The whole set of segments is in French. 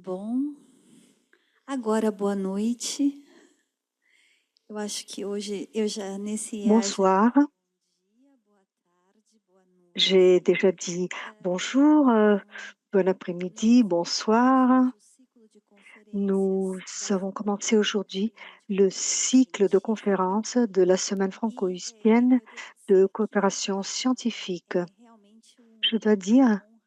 Bom, agora boa noite. Eu acho que hoje eu já nesse ar já Bonsoir, dia, boa tarde, boa j'ai noite. déjà dit bonjour, bon Nós après-midi, bonsoir. hoje o ciclo de Nous conferências da avons Semana commencé aujourd'hui le cycle de Franco-Científica conférences de la semaine e franco-hispienne eu devo de dizer que coopération scientifique. é realmente Je dois uma dire honra,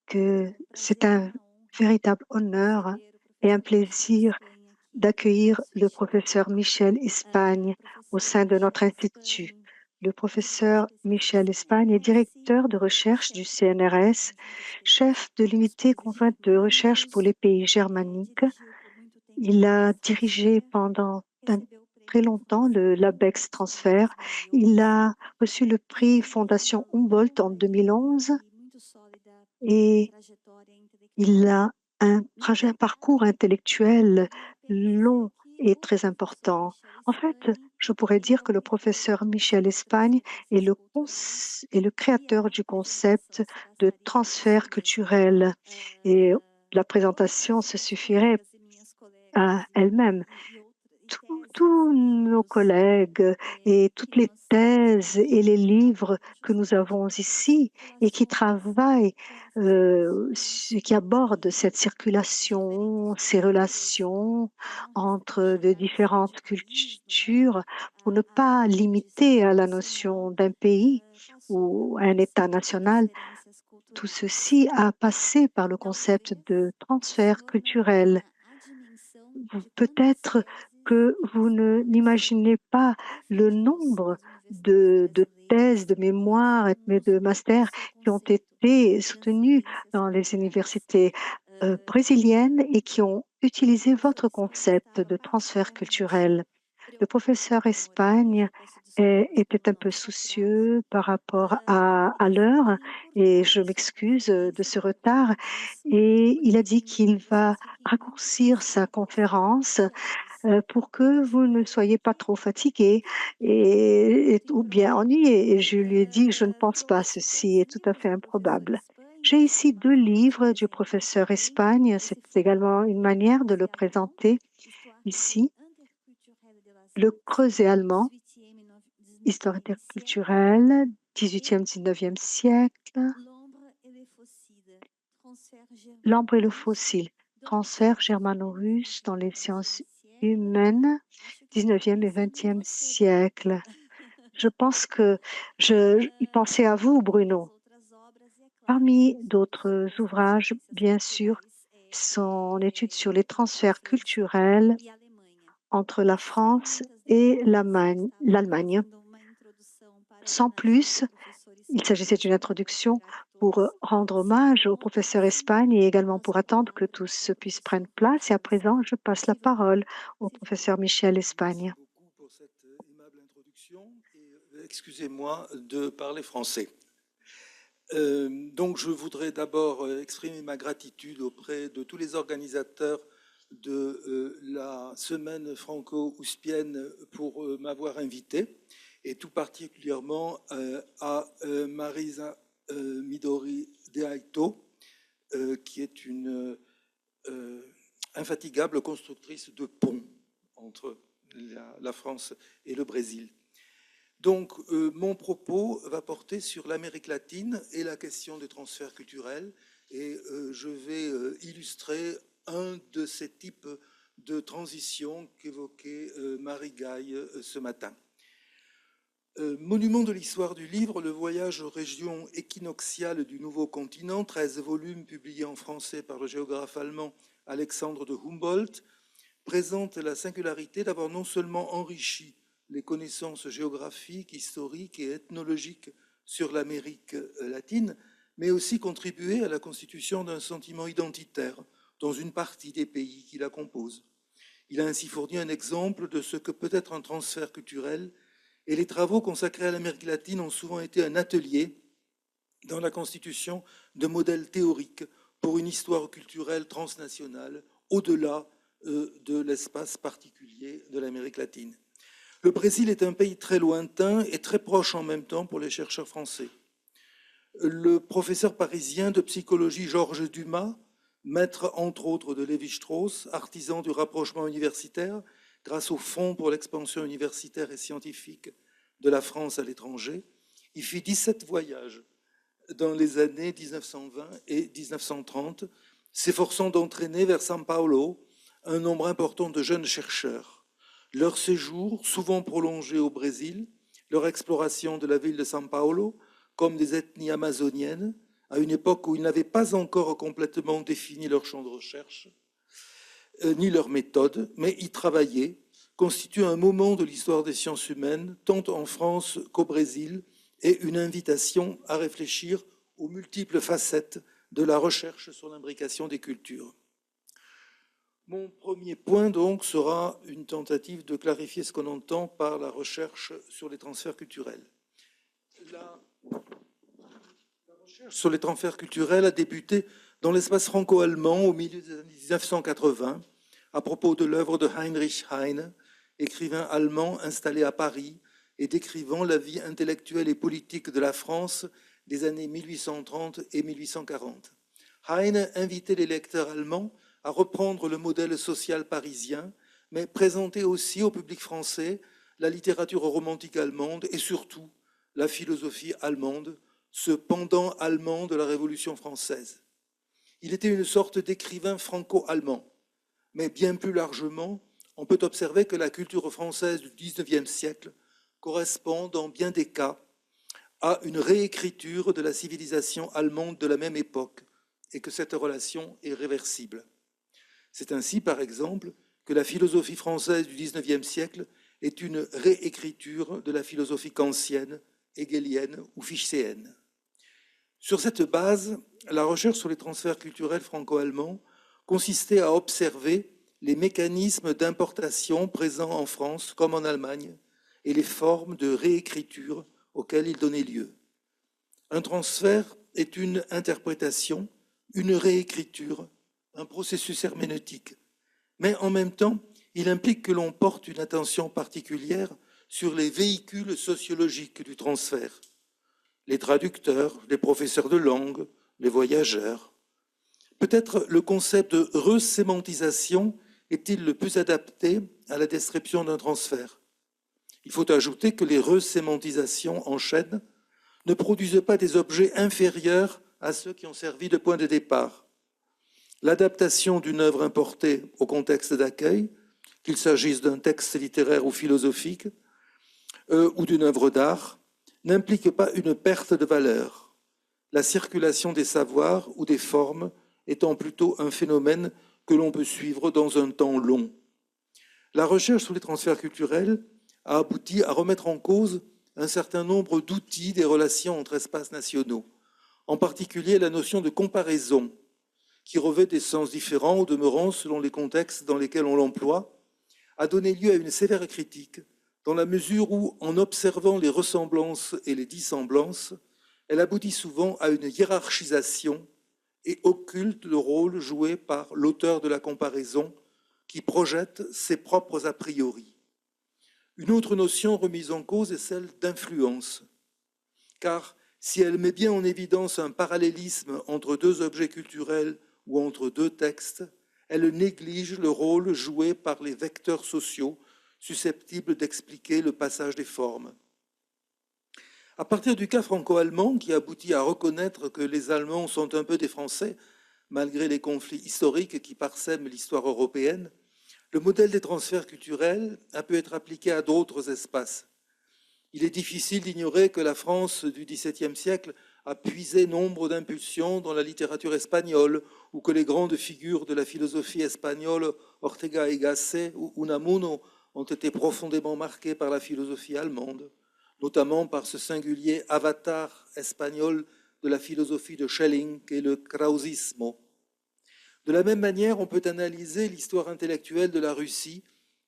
que um c'est prazer e un uma honra véritable honneur receber o et un professor Michel plaisir Espanha aqui no d'accueillir nosso le instituto. professeur Michel Espagne au Professor sein de notre Michel institut. Espanha, Le diretor de professeur pesquisa do Michel Espagne est CNRS directeur de e recherche du chefe da unidade CNRS, conjunta de chef pesquisa de para os l'unité países conjointe de recherche pour germânicos. les pays germaniques. Dirigiu por muito tempo o Il a LABEX dirigé Transfer, pendant recebeu o très prêmio longtemps Fundação le LABEX Humboldt em Transfer. Il 2011 a reçu le prix e tem Fondation uma Humboldt en longa 2011 e muito sólida et trajetória il intelectual. a un Na parcours verdade, eu intellectuel poderia apenas dizer long que et o très professor important. Michel En fait, Espanha je pourrais ele dire é o que le criador do professeur Michel conceito de Espagne est transferências culturais le e créateur a du apresentação concept se de bastaria por si transfert mesma. culturel. Et la Todas présentation as se minhas suffirait colegas e minhas colegas à elle-même. e teses Tous e nos livros collègues et que toutes les nós thèses et les livres tratam que nous avons justamente dessas ici et qui articulações, travaillent, com essas relações qui abordent cette e circulation, diferentes ces culturas, relations para não entre de restringir à só de différentes país, não é? cultures, pour ne pas A limiter à disciplina, la senão notion d'un pays passou pelo ou à un État conceito de national. transferências Tout culturais. ceci a passé par le concept Talvez de o transfert senhor não culturel. tenha a dimensão de quantas Peut-être teses que e vous ne mestrados n'imaginez pas le defendidos nombre pelas universidades de thèses, brasileiras de mémoires et visam de o masters seu qui ont conceito été de soutenus transferências dans les culturais. universités brésiliennes et qui ont O utilisé professor votre Espanha concept estava de transfert particularmente culturel. Le preocupado professeur com o horário, Espagne já peço desculpas por était un peu não ir atrás, soucieux par rapport e à disse que l'heure et je encurtava a sua m'excuse de conferência ce para retard. pouco dias, Et il a porque dit qu'il va vocês fiquem muito raccourcir sa conférence chateados pour e que vous ne soyez pas trop fatigués muito ou bien improvável ennuyés. Et je lui ai dit, je ne pense pas, trouxe ceci dois est tout à livros fait do professor improbable. J'ai Espanha, ici deux chamado de livres du presente professeur também. Espagne. C'est Esse foi également une manière de Creuset le Allemand, présenter Histoire ici. interculturelle de las Le creuset allemand, 18e et histoire 19e siècle, interculturelle, et 18e, 19e siècle, L'ombre et les fossiles, transfert l'ambre et le germano-russe fossile, dans les transfert sciences humaines, germano-russe dans 19e les et 20e sciences siècle. humaines, Acho que estou 19e et pensando em 20e você, Bruno. siècle. Je pense que je y pensais à vous, Entre muitas Bruno. outras obras, e é claro, Parmi sobre d'autres as ouvrages, transferências bien sûr, culturais son étude sur les entre a transferts França culturels e a Alemanha. entre la Sem France muitas et delongas, eu estava l'Allemagne. fazendo uma introdução para a Sans homenagear o plus, professor il Espanha, s'agissait d'une esperando introduction esperar que pour todos rendre se hommage au professeur acomodassem. Espagne et également Passo pour a attendre que palavra tous ao puissent prendre professor place. Et à Michel présent, je Espanha. passe la S'il vous plaît, parole au s'il vous plaît. professeur Michel Merci Espagne. beaucoup pour cette aimable introduction et excusez-moi de parler français. Donc je voudrais d'abord exprimer ma gratitude auprès de tous les organisateurs de la semaine franco-ouspienne pour m'avoir invité et tout particulièrement à Marisa Midori de Aito, qui est une infatigable constructrice de ponts entre la France et le Brésil. Donc, mon propos va porter sur l'Amérique latine et la question des transferts culturels, et je vais illustrer un de ces types de transitions qu'évoquait Marie Gaille ce matin. Monument de l'histoire du livre, le voyage aux régions équinoxiales du nouveau continent, 13 volumes publiés en français par le géographe allemand Alexandre de Humboldt, présente la singularité d'avoir non seulement enrichi les connaissances géographiques, historiques et ethnologiques sur l'Amérique latine, mais aussi contribué à la constitution d'un sentiment identitaire dans une partie des pays qui la composent. Il a ainsi fourni un exemple de ce que peut être un transfert culturel, et les travaux consacrés à l'Amérique latine ont souvent été un atelier dans la constitution de modèles théoriques pour une histoire culturelle transnationale au-delà de l'espace particulier de l'Amérique latine. Le Brésil est un pays très lointain et très proche en même temps pour les chercheurs français. Le professeur parisien de psychologie Georges Dumas maître entre autres de Lévi-Strauss, artisan du rapprochement universitaire grâce au Fonds pour l'expansion universitaire et scientifique de la France à l'étranger. Il fit 17 voyages dans les années 1920 et 1930, s'efforçant d'entraîner vers São Paulo un nombre important de jeunes chercheurs. Leur séjour, souvent prolongé au Brésil, leur exploration de la ville de São Paulo, comme des ethnies amazoniennes, à une époque où ils n'avaient pas encore complètement défini leur champ de recherche, ni leur méthode, mais y travailler, constitue un moment de l'histoire des sciences humaines, tant en France qu'au Brésil, et une invitation à réfléchir aux multiples facettes de la recherche sur l'imbrication des cultures. Mon premier point, donc, sera une tentative de clarifier ce qu'on entend par la recherche sur les transferts culturels. La recherche sur les transferts culturels a débuté dans l'espace franco-allemand au milieu des années 1980, à propos de l'œuvre de Heinrich Heine, écrivain allemand installé à Paris et décrivant la vie intellectuelle et politique de la France des années 1830 et 1840. Heine invitait les lecteurs allemands à reprendre le modèle social parisien, mais présentait aussi au public français la littérature romantique allemande et surtout la philosophie allemande, ce pendant allemand de la Révolution française. Il était une sorte d'écrivain franco-allemand, mais bien plus largement, on peut observer que la culture française du XIXe siècle correspond dans bien des cas à une réécriture de la civilisation allemande de la même époque et que cette relation est réversible. C'est ainsi, par exemple, que la philosophie française du XIXe siècle est une réécriture de la philosophie kantienne, hegelienne ou fichéenne. Sur cette base, la recherche sur les transferts culturels franco-allemands consistait à observer les mécanismes d'importation présents en France comme en Allemagne et les formes de réécriture auxquelles ils donnaient lieu. Un transfert est une interprétation, une réécriture, un processus herméneutique, mais en même temps, il implique que l'on porte une attention particulière sur les véhicules sociologiques du transfert, les traducteurs, les professeurs de langue, les voyageurs. Peut-être le concept de resémantisation est-il le plus adapté à la description d'un transfert. Il faut ajouter que les resémantisations en chaîne ne produisent pas des objets inférieurs à ceux qui ont servi de point de départ. L'adaptation d'une œuvre importée au contexte d'accueil, qu'il s'agisse d'un texte littéraire ou philosophique, ou d'une œuvre d'art, n'implique pas une perte de valeur. La circulation des savoirs ou des formes étant plutôt un phénomène que l'on peut suivre dans un temps long. La recherche sur les transferts culturels a abouti à remettre en cause un certain nombre d'outils des relations entre espaces nationaux, en particulier la notion de comparaison, qui revêt des sens différents au demeurant selon les contextes dans lesquels on l'emploie, a donné lieu à une sévère critique, dans la mesure où, en observant les ressemblances et les dissemblances, elle aboutit souvent à une hiérarchisation et occulte le rôle joué par l'auteur de la comparaison qui projette ses propres a priori. Une autre notion remise en cause est celle d'influence, car si elle met bien en évidence un parallélisme entre deux objets culturels ou entre deux textes, elle néglige le rôle joué par les vecteurs sociaux susceptibles d'expliquer le passage des formes. À partir du cas franco-allemand, qui aboutit à reconnaître que les Allemands sont un peu des Français, malgré les conflits historiques qui parsèment l'histoire européenne, le modèle des transferts culturels a pu être appliqué à d'autres espaces. Il est difficile d'ignorer que la France du XVIIe siècle a puisé nombre d'impulsions dans la littérature espagnole ou que les grandes figures de la philosophie espagnole, Ortega y Gasset ou Unamuno, ont été profondément marquées par la philosophie allemande, notamment par ce singulier avatar espagnol de la philosophie de Schelling qu'est le krausismo. De la même manière, on peut analyser l'histoire intellectuelle de la Russie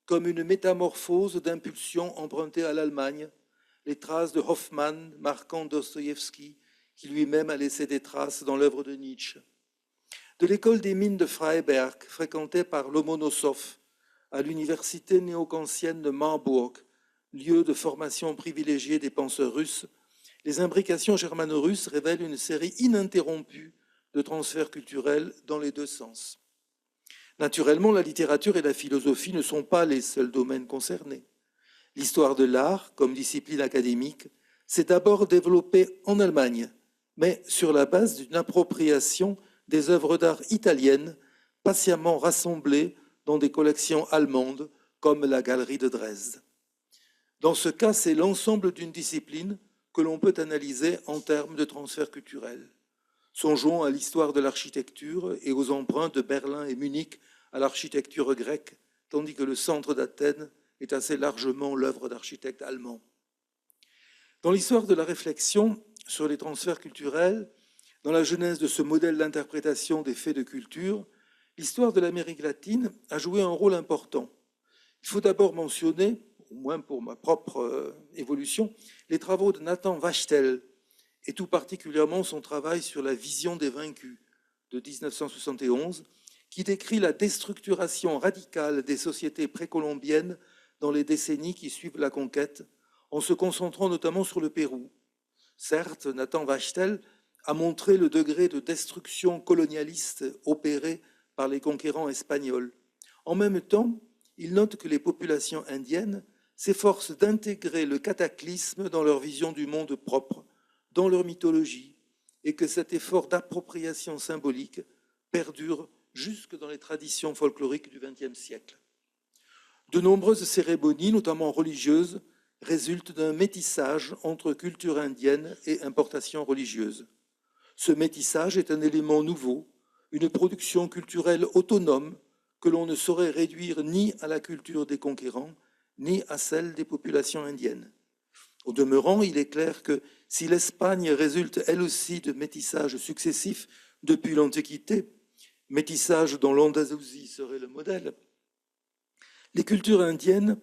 comme une métamorphose d'impulsions empruntées à l'Allemagne, les traces de Hoffmann marquant Dostoïevski, qui lui-même a laissé des traces dans l'œuvre de Nietzsche. De l'école des mines de Freiberg, fréquentée par Lomonosov, à l'université néo-kantienne de Marburg, lieu de formation privilégiée des penseurs russes, les imbrications germano-russes révèlent une série ininterrompue de transfert culturel dans les deux sens. Naturellement, la littérature et la philosophie ne sont pas les seuls domaines concernés. L'histoire de l'art, comme discipline académique, s'est d'abord développée en Allemagne, mais sur la base d'une appropriation des œuvres d'art italiennes patiemment rassemblées dans des collections allemandes comme la Galerie de Dresde. Dans ce cas, c'est l'ensemble d'une discipline que l'on peut analyser en termes de transfert culturel. Songeons à l'histoire de l'architecture et aux emprunts de Berlin et Munich à l'architecture grecque, tandis que le centre d'Athènes est assez largement l'œuvre d'architectes allemands. Dans l'histoire de la réflexion sur les transferts culturels, dans la genèse de ce modèle d'interprétation des faits de culture, l'histoire de l'Amérique latine a joué un rôle important. Il faut d'abord mentionner, au moins pour ma propre évolution, les travaux de Nathan Wachtel, et tout particulièrement son travail sur la vision des vaincus de 1971, qui décrit la déstructuration radicale des sociétés précolombiennes dans les décennies qui suivent la conquête, en se concentrant notamment sur le Pérou. Certes, Nathan Wachtel a montré le degré de destruction colonialiste opéré par les conquérants espagnols. En même temps, il note que les populations indiennes s'efforcent d'intégrer le cataclysme dans leur vision du monde propre, dans leur mythologie, et que cet effort d'appropriation symbolique perdure jusque dans les traditions folkloriques du XXe siècle. De nombreuses cérémonies, notamment religieuses, résultent d'un métissage entre culture indienne et importation religieuse. Ce métissage est un élément nouveau, une production culturelle autonome que l'on ne saurait réduire ni à la culture des conquérants, ni à celle des populations indiennes. Au demeurant, il est clair que si l'Espagne résulte elle aussi de métissages successifs depuis l'Antiquité, métissage dont l'Andalousie serait le modèle, les cultures indiennes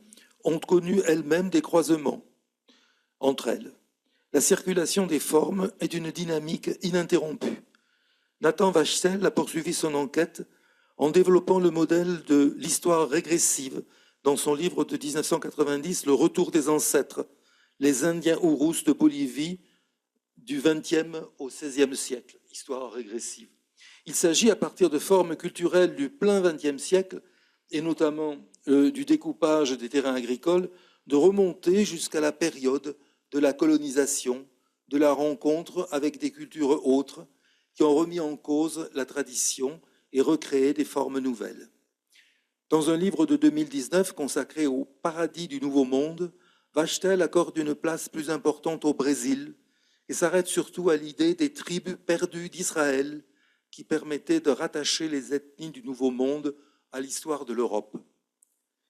ont connu elles-mêmes des croisements entre elles. La circulation des formes est d'une dynamique ininterrompue. Nathan Wachtel a poursuivi son enquête en développant le modèle de l'histoire régressive dans son livre de 1990, Le retour des ancêtres, les Indiens Urus de Bolivie du XXe au XVIe siècle, histoire régressive. Il s'agit, à partir de formes culturelles du plein XXe siècle, et notamment du découpage des terrains agricoles, de remonter jusqu'à la période de la colonisation, de la rencontre avec des cultures autres qui ont remis en cause la tradition et recréé des formes nouvelles. Dans un livre de 2019 consacré au paradis du Nouveau Monde, Wachtel accorde une place plus importante au Brésil et s'arrête surtout à l'idée des tribus perdues d'Israël qui permettaient de rattacher les ethnies du Nouveau Monde à l'histoire de l'Europe.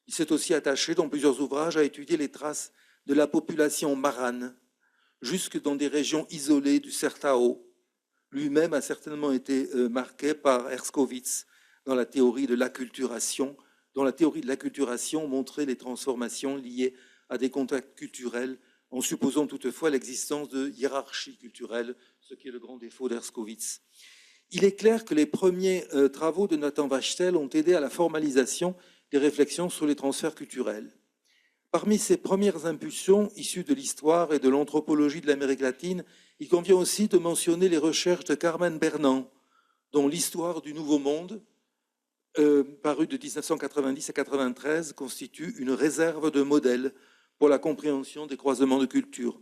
Il s'est aussi attaché dans plusieurs ouvrages à étudier les traces de la population marane, jusque dans des régions isolées du Sertão. Lui-même a certainement été marqué par Herskovits dans la théorie de l'acculturation, dont la théorie de l'acculturation montrait les transformations liées à des contacts culturels, en supposant toutefois l'existence de hiérarchies culturelles, ce qui est le grand défaut d'Herskovits. Il est clair que les premiers travaux de Nathan Wachtel ont aidé à la formalisation des réflexions sur les transferts culturels. Parmi ces premières impulsions issues de l'histoire et de l'anthropologie de l'Amérique latine, il convient aussi de mentionner les recherches de Carmen Bernand, dont l'histoire du Nouveau Monde, parue de 1990 à 1993, constitue une réserve de modèles pour la compréhension des croisements de cultures.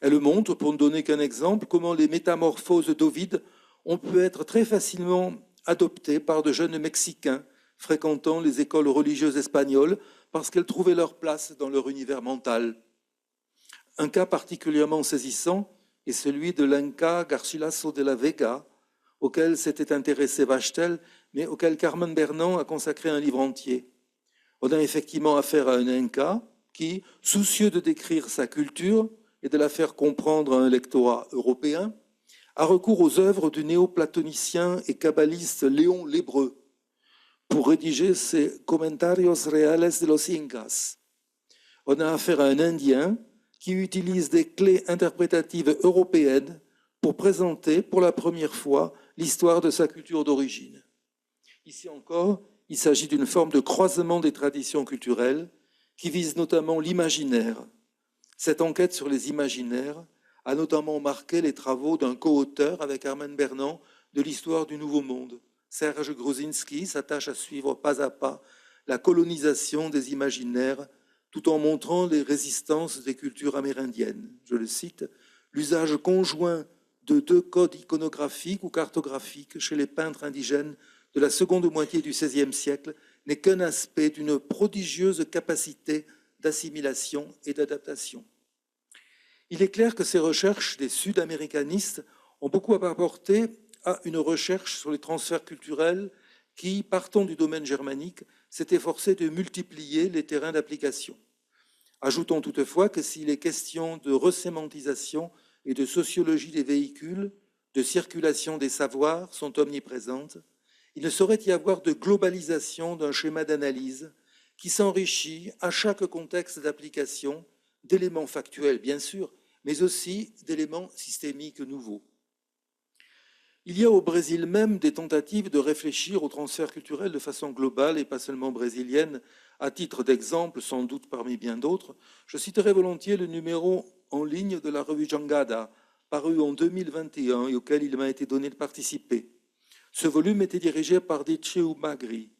Elle montre, pour ne donner qu'un exemple, comment les métamorphoses d'Ovide ont pu être très facilement adoptées par de jeunes Mexicains fréquentant les écoles religieuses espagnoles parce qu'elles trouvaient leur place dans leur univers mental. Un cas particulièrement saisissant est celui de l'Inca Garcilaso de la Vega, auquel s'était intéressé Wachtel, mais auquel Carmen Bernand a consacré un livre entier. On a effectivement affaire à un Inca qui, soucieux de décrire sa culture et de la faire comprendre à un lectorat européen, a recours aux œuvres du néoplatonicien et kabbaliste Léon l'Hébreu pour rédiger ses Comentarios Reales de los Incas. On a affaire à un Indien qui utilise des clés interprétatives européennes pour présenter pour la première fois l'histoire de sa culture d'origine. Ici encore, il s'agit d'une forme de croisement des traditions culturelles qui vise notamment l'imaginaire. Cette enquête sur les imaginaires a notamment marqué les travaux d'un co-auteur avec Carmen Bernand de l'histoire du Nouveau Monde. Serge Gruzinski s'attache à suivre pas à pas la colonisation des imaginaires tout en montrant les résistances des cultures amérindiennes. Je le cite, « L'usage conjoint de 2 codes iconographiques ou cartographiques chez les peintres indigènes de la seconde moitié du XVIe siècle n'est qu'un aspect d'une prodigieuse capacité d'assimilation et d'adaptation. » Il est clair que ces recherches des sud-américanistes ont beaucoup apporté à une recherche sur les transferts culturels qui, partant du domaine germanique, s'est efforcé de multiplier les terrains d'application. Ajoutons toutefois que si les questions de resémantisation et de sociologie des véhicules, de circulation des savoirs sont omniprésentes, il ne saurait y avoir de globalisation d'un schéma d'analyse qui s'enrichit à chaque contexte d'application d'éléments factuels, bien sûr, mais aussi d'éléments systémiques nouveaux. Il y a au Brésil même des tentatives de réfléchir au transfert culturel de façon globale et pas seulement brésilienne. À titre d'exemple, sans doute parmi bien d'autres, je citerai volontiers le numéro en ligne de la revue Jangada, paru en 2021 et auquel il m'a été donné de participer. Ce volume était dirigé par Dirceu Magri.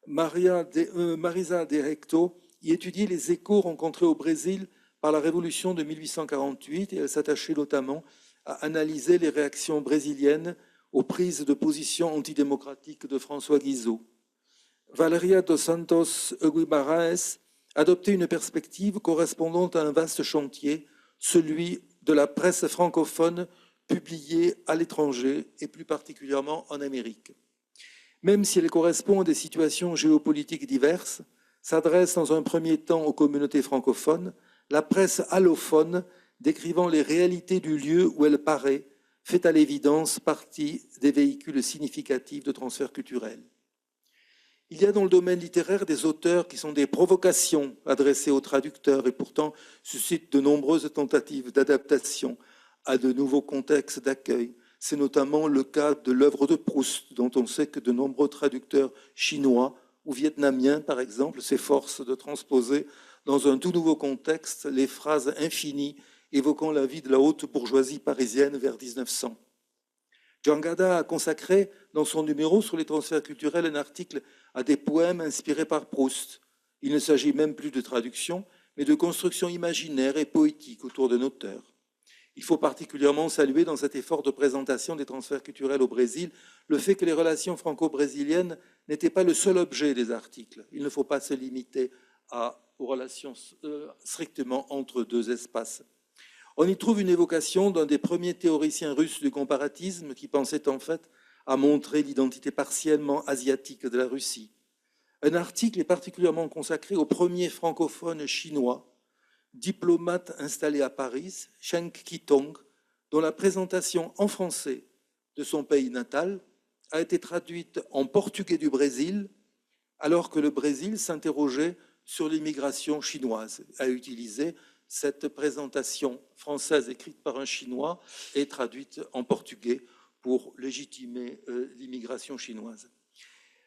Marisa de Recto y étudiait les échos rencontrés au Brésil par la révolution de 1848 et elle s'attachait notamment à analyser les réactions brésiliennes aux prises de position antidémocratiques de François Guizot. Valeria dos Santos Guimarães adoptait une perspective correspondant à un vaste chantier, celui de la presse francophone publiée à l'étranger et plus particulièrement en Amérique. Même si elle correspond à des situations géopolitiques diverses, s'adresse dans un premier temps aux communautés francophones, la presse allophone, décrivant les réalités du lieu où elle paraît, fait à l'évidence partie des véhicules significatifs de transfert culturel. Il y a dans le domaine littéraire des auteurs qui sont des provocations adressées aux traducteurs et pourtant suscitent de nombreuses tentatives d'adaptation à de nouveaux contextes d'accueil. C'est notamment le cas de l'œuvre de Proust, dont on sait que de nombreux traducteurs chinois ou vietnamiens, par exemple, s'efforcent de transposer dans un tout nouveau contexte les phrases infinies évoquant la vie de la haute bourgeoisie parisienne vers 1900. Jangada a consacré dans son numéro sur les transferts culturels un article à des poèmes inspirés par Proust. Il ne s'agit même plus de traduction, mais de construction imaginaire et poétique autour d'un auteur. Il faut particulièrement saluer dans cet effort de présentation des transferts culturels au Brésil le fait que les relations franco-brésiliennes n'étaient pas le seul objet des articles. Il ne faut pas se limiter aux relations strictement entre 2 espaces. On y trouve une évocation d'un des premiers théoriciens russes du comparatisme qui pensait en fait à montrer l'identité partiellement asiatique de la Russie. Un article est particulièrement consacré au premier francophone chinois, diplomate installé à Paris, Cheng Qitong, dont la présentation en français de son pays natal a été traduite en portugais du Brésil, alors que le Brésil s'interrogeait sur l'immigration chinoise, a utilisé cette présentation française écrite par un Chinois et traduite en portugais pour légitimer l'immigration chinoise.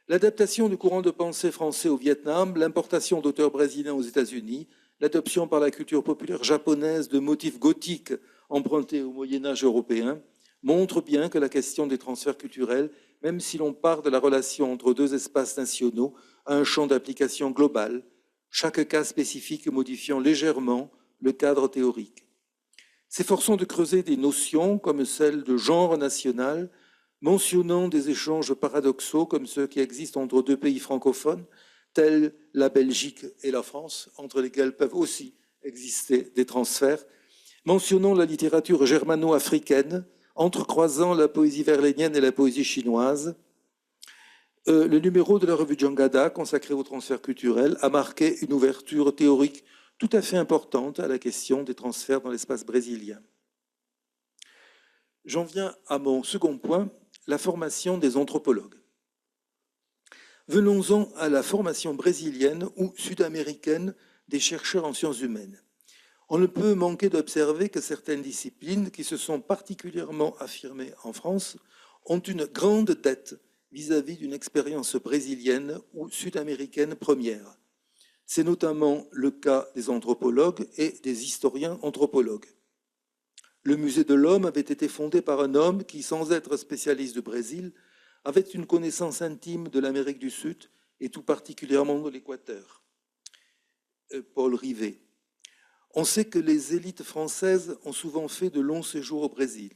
L'adaptation du courant de pensée français au Vietnam, l'importation d'auteurs brésiliens aux États-Unis, l'adoption par la culture populaire japonaise de motifs gothiques empruntés au Moyen-Âge européen montrent bien que la question des transferts culturels, même si l'on part de la relation entre 2 espaces nationaux, a un champ d'application global, chaque cas spécifique modifiant légèrement le cadre théorique. S'efforçons de creuser des notions comme celle de genre national, mentionnant des échanges paradoxaux comme ceux qui existent entre 2 pays francophones, tels la Belgique et la France, entre lesquels peuvent aussi exister des transferts, mentionnant la littérature germano-africaine, entrecroisant la poésie verlénienne et la poésie chinoise. Le numéro de la revue Jangada, consacré au transfert culturel, a marqué une ouverture théorique tout à fait importante à la question des transferts dans l'espace brésilien. J'en viens à mon second point, la formation des anthropologues. Venons-en à la formation brésilienne ou sud-américaine des chercheurs en sciences humaines. On ne peut manquer d'observer que certaines disciplines qui se sont particulièrement affirmées en France ont une grande dette vis-à-vis d'une expérience brésilienne ou sud-américaine première. C'est notamment le cas des anthropologues et des historiens anthropologues. Le musée de l'homme avait été fondé par un homme qui, sans être spécialiste du Brésil, avait une connaissance intime de l'Amérique du Sud et tout particulièrement de l'Équateur. Paul Rivet. On sait que les élites françaises ont souvent fait de longs séjours au Brésil,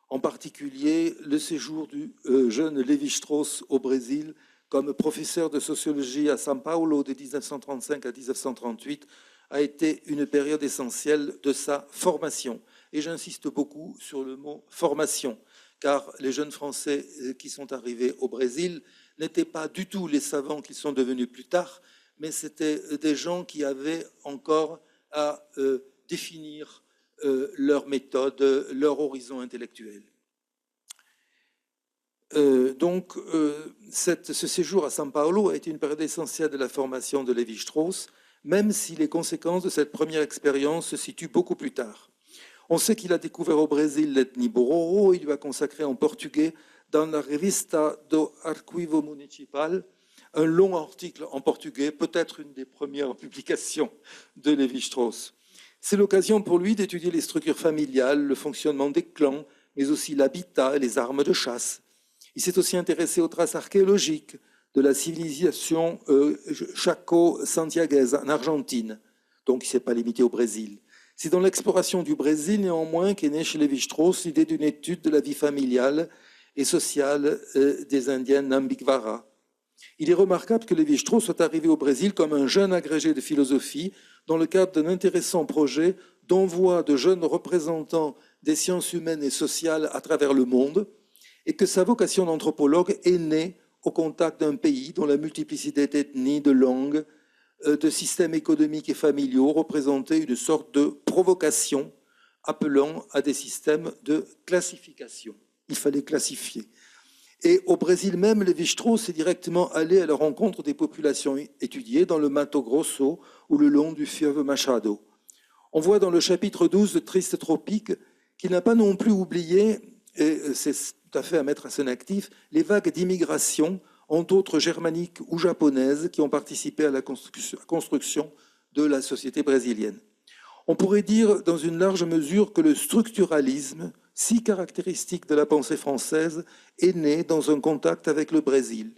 en particulier le séjour du jeune Lévi-Strauss au Brésil comme professeur de sociologie à São Paulo de 1935 à 1938 a été une période essentielle de sa formation. Et j'insiste beaucoup sur le mot formation, car les jeunes Français qui sont arrivés au Brésil n'étaient pas du tout les savants qu'ils sont devenus plus tard, mais c'était des gens qui avaient encore à définir leur méthode, leur horizon intellectuel. Donc, ce séjour à São Paulo a été une période essentielle de la formation de Lévi-Strauss, même si les conséquences de cette première expérience se situent beaucoup plus tard. On sait qu'il a découvert au Brésil l'ethnie Bororo, il lui a consacré en portugais dans la Revista do Arquivo Municipal un long article en portugais, peut-être une des premières publications de Lévi-Strauss. C'est l'occasion pour lui d'étudier les structures familiales, le fonctionnement des clans, mais aussi l'habitat et les armes de chasse. Il s'est aussi intéressé aux traces archéologiques de la civilisation chaco-santiaguaise en Argentine, donc il ne s'est pas limité au Brésil. C'est dans l'exploration du Brésil, néanmoins, qu'est née chez Lévi-Strauss l'idée d'une étude de la vie familiale et sociale des Indiens Nambikvara. Il est remarquable que Lévi-Strauss soit arrivé au Brésil comme un jeune agrégé de philosophie dans le cadre d'un intéressant projet d'envoi de jeunes représentants des sciences humaines et sociales à travers le monde, et que sa vocation d'anthropologue est née au contact d'un pays dont la multiplicité d'ethnies, de langues, de systèmes économiques et familiaux représentait une sorte de provocation appelant à des systèmes de classification. Il fallait classifier. Et au Brésil même, Lévi-Strauss est directement allé à la rencontre des populations étudiées dans le Mato Grosso ou le long du fleuve Machado. On voit dans le chapitre 12 de Triste Tropique qu'il n'a pas non plus oublié, et c'est tout à fait à mettre à son actif, les vagues d'immigration, entre autres germaniques ou japonaises, qui ont participé à la construction de la société brésilienne. On pourrait dire dans une large mesure que le structuralisme, si caractéristique de la pensée française, est né dans un contact avec le Brésil.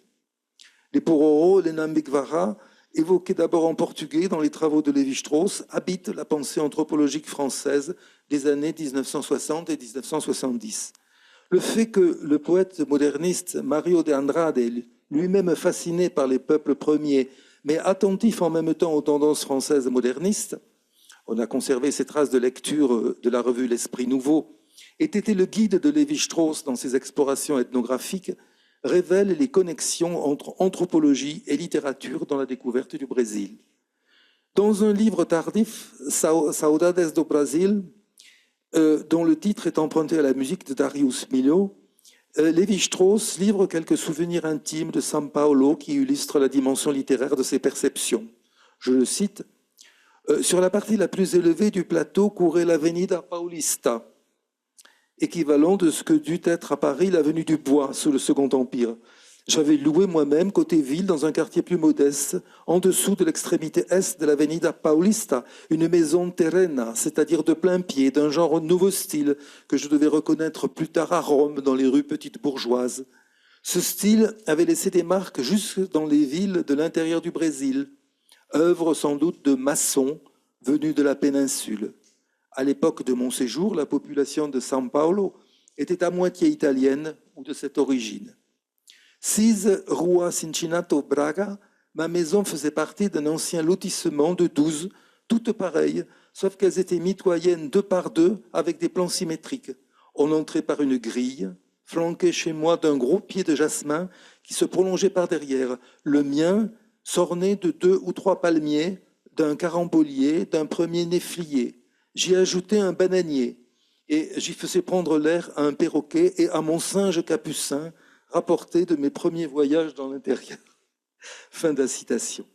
Les Pororo, les Nambikvara, évoqués d'abord en portugais dans les travaux de Lévi-Strauss, habitent la pensée anthropologique française des années 1960 et 1970. Le fait que le poète moderniste Mario de Andrade, lui-même fasciné par les peuples premiers, mais attentif en même temps aux tendances françaises modernistes, on a conservé ces traces de lecture de la revue L'Esprit Nouveau, ait été le guide de Lévi-Strauss dans ses explorations ethnographiques, révèle les connexions entre anthropologie et littérature dans la découverte du Brésil. Dans un livre tardif, Saudades do Brasil, dont le titre est emprunté à la musique de Darius Milhaud, Lévi-Strauss livre quelques souvenirs intimes de São Paulo qui illustrent la dimension littéraire de ses perceptions. Je le cite, « Sur la partie la plus élevée du plateau courait l'Avenida Paulista, équivalent de ce que dut être à Paris l'avenue du Bois sous le Second Empire. J'avais loué moi-même, côté ville, dans un quartier plus modeste, en dessous de l'extrémité est de l'Avenida Paulista, une maison terrena, c'est-à-dire de plein pied, d'un genre nouveau style, que je devais reconnaître plus tard à Rome, dans les rues petites bourgeoises. Ce style avait laissé des marques jusque dans les villes de l'intérieur du Brésil, œuvre sans doute de maçons venus de la péninsule. À l'époque de mon séjour, la population de São Paulo était à moitié italienne ou de cette origine. 6 Rua Cincinnato Braga, ma maison faisait partie d'un ancien lotissement de 12, toutes pareilles, sauf qu'elles étaient mitoyennes 2 par 2 avec des plans symétriques. On entrait par une grille, flanquée chez moi d'un gros pied de jasmin qui se prolongeait par derrière. Le mien s'ornait de 2 ou 3 palmiers, d'un carambolier, d'un premier néflier. J'y ajoutais un bananier et j'y faisais prendre l'air à un perroquet et à mon singe capucin, rapporté de mes premiers voyages dans l'intérieur. » Fin de la citation.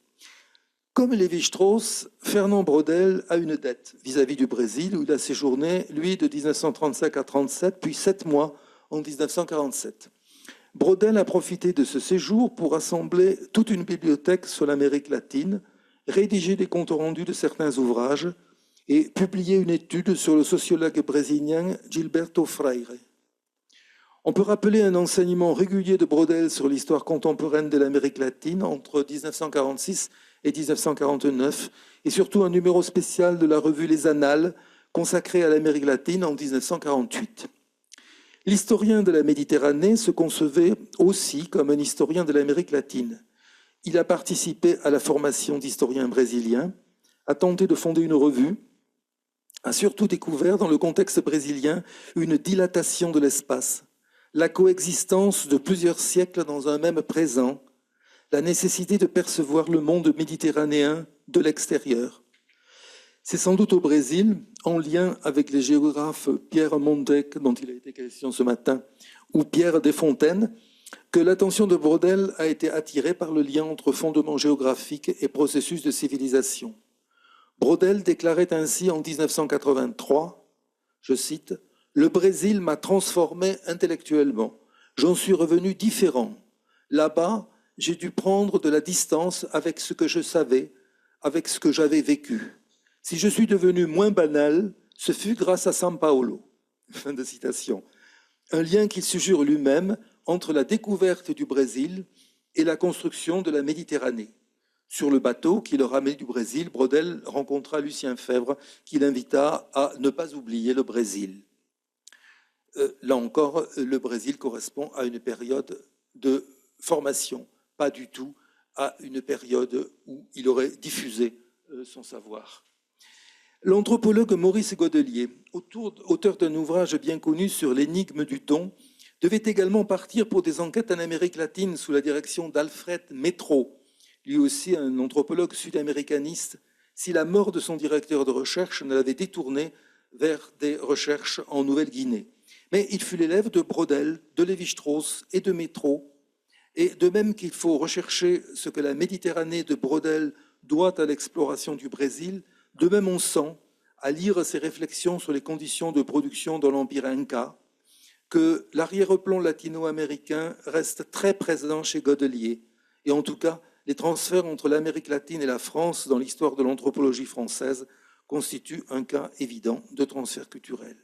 Comme Lévi-Strauss, Fernand Braudel a une dette vis-à-vis du Brésil où il a séjourné, lui, de 1935 à 1937, puis 7 mois en 1947. Braudel a profité de ce séjour pour assembler toute une bibliothèque sur l'Amérique latine, rédiger des comptes rendus de certains ouvrages et publié une étude sur le sociologue brésilien Gilberto Freire. On peut rappeler un enseignement régulier de Braudel sur l'histoire contemporaine de l'Amérique latine entre 1946 et 1949, et surtout un numéro spécial de la revue Les Annales consacré à l'Amérique latine en 1948. L'historien de la Méditerranée se concevait aussi comme un historien de l'Amérique latine. Il a participé à la formation d'historiens brésiliens, a tenté de fonder une revue, a surtout découvert dans le contexte brésilien une dilatation de l'espace, la coexistence de plusieurs siècles dans un même présent, la nécessité de percevoir le monde méditerranéen de l'extérieur. C'est sans doute au Brésil, en lien avec les géographes Pierre Mondec, dont il a été question ce matin, ou Pierre Desfontaines, que l'attention de Braudel a été attirée par le lien entre fondements géographiques et processus de civilisation. Braudel déclarait ainsi en 1983, je cite, « Le Brésil m'a transformé intellectuellement. J'en suis revenu différent. Là-bas, j'ai dû prendre de la distance avec ce que je savais, avec ce que j'avais vécu. Si je suis devenu moins banal, ce fut grâce à São Paulo. » Fin de citation. Un lien qu'il suggère lui-même entre la découverte du Brésil et la construction de la Méditerranée. Sur le bateau qui le ramenait du Brésil, Braudel rencontra Lucien Febvre, qui l'invita à ne pas oublier le Brésil. Là encore, le Brésil correspond à une période de formation, pas du tout à une période où il aurait diffusé son savoir. L'anthropologue Maurice Godelier, auteur d'un ouvrage bien connu sur l'énigme du don, devait également partir pour des enquêtes en Amérique latine sous la direction d'Alfred Métro, lui aussi un anthropologue sud-américaniste, si la mort de son directeur de recherche ne l'avait détourné vers des recherches en Nouvelle-Guinée. Mais il fut l'élève de Braudel, de Lévi-Strauss et de Métro, et de même qu'il faut rechercher ce que la Méditerranée de Braudel doit à l'exploration du Brésil, de même on sent, à lire ses réflexions sur les conditions de production dans l'Empire Inca, que l'arrière-plan latino-américain reste très présent chez Godelier, et en tout cas, les transferts entre l'Amérique latine et la France dans l'histoire de l'anthropologie française constituent un cas évident de transfert culturel.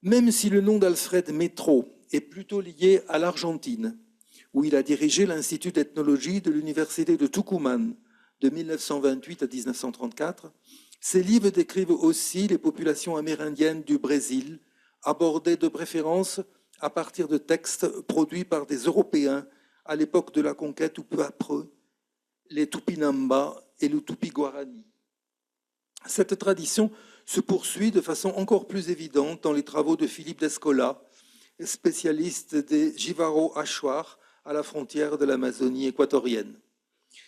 Même si le nom d'Alfred Métro est plutôt lié à l'Argentine, où il a dirigé l'Institut d'ethnologie de l'Université de Tucumán de 1928 à 1934, ses livres décrivent aussi les populations amérindiennes du Brésil, abordées de préférence à partir de textes produits par des Européens à l'époque de la conquête ou peu après, les Tupinamba et le Tupi-Guarani. Cette tradition se poursuit de façon encore plus évidente dans les travaux de Philippe d'Escola, spécialiste des Jivaro Achuar à la frontière de l'Amazonie équatorienne.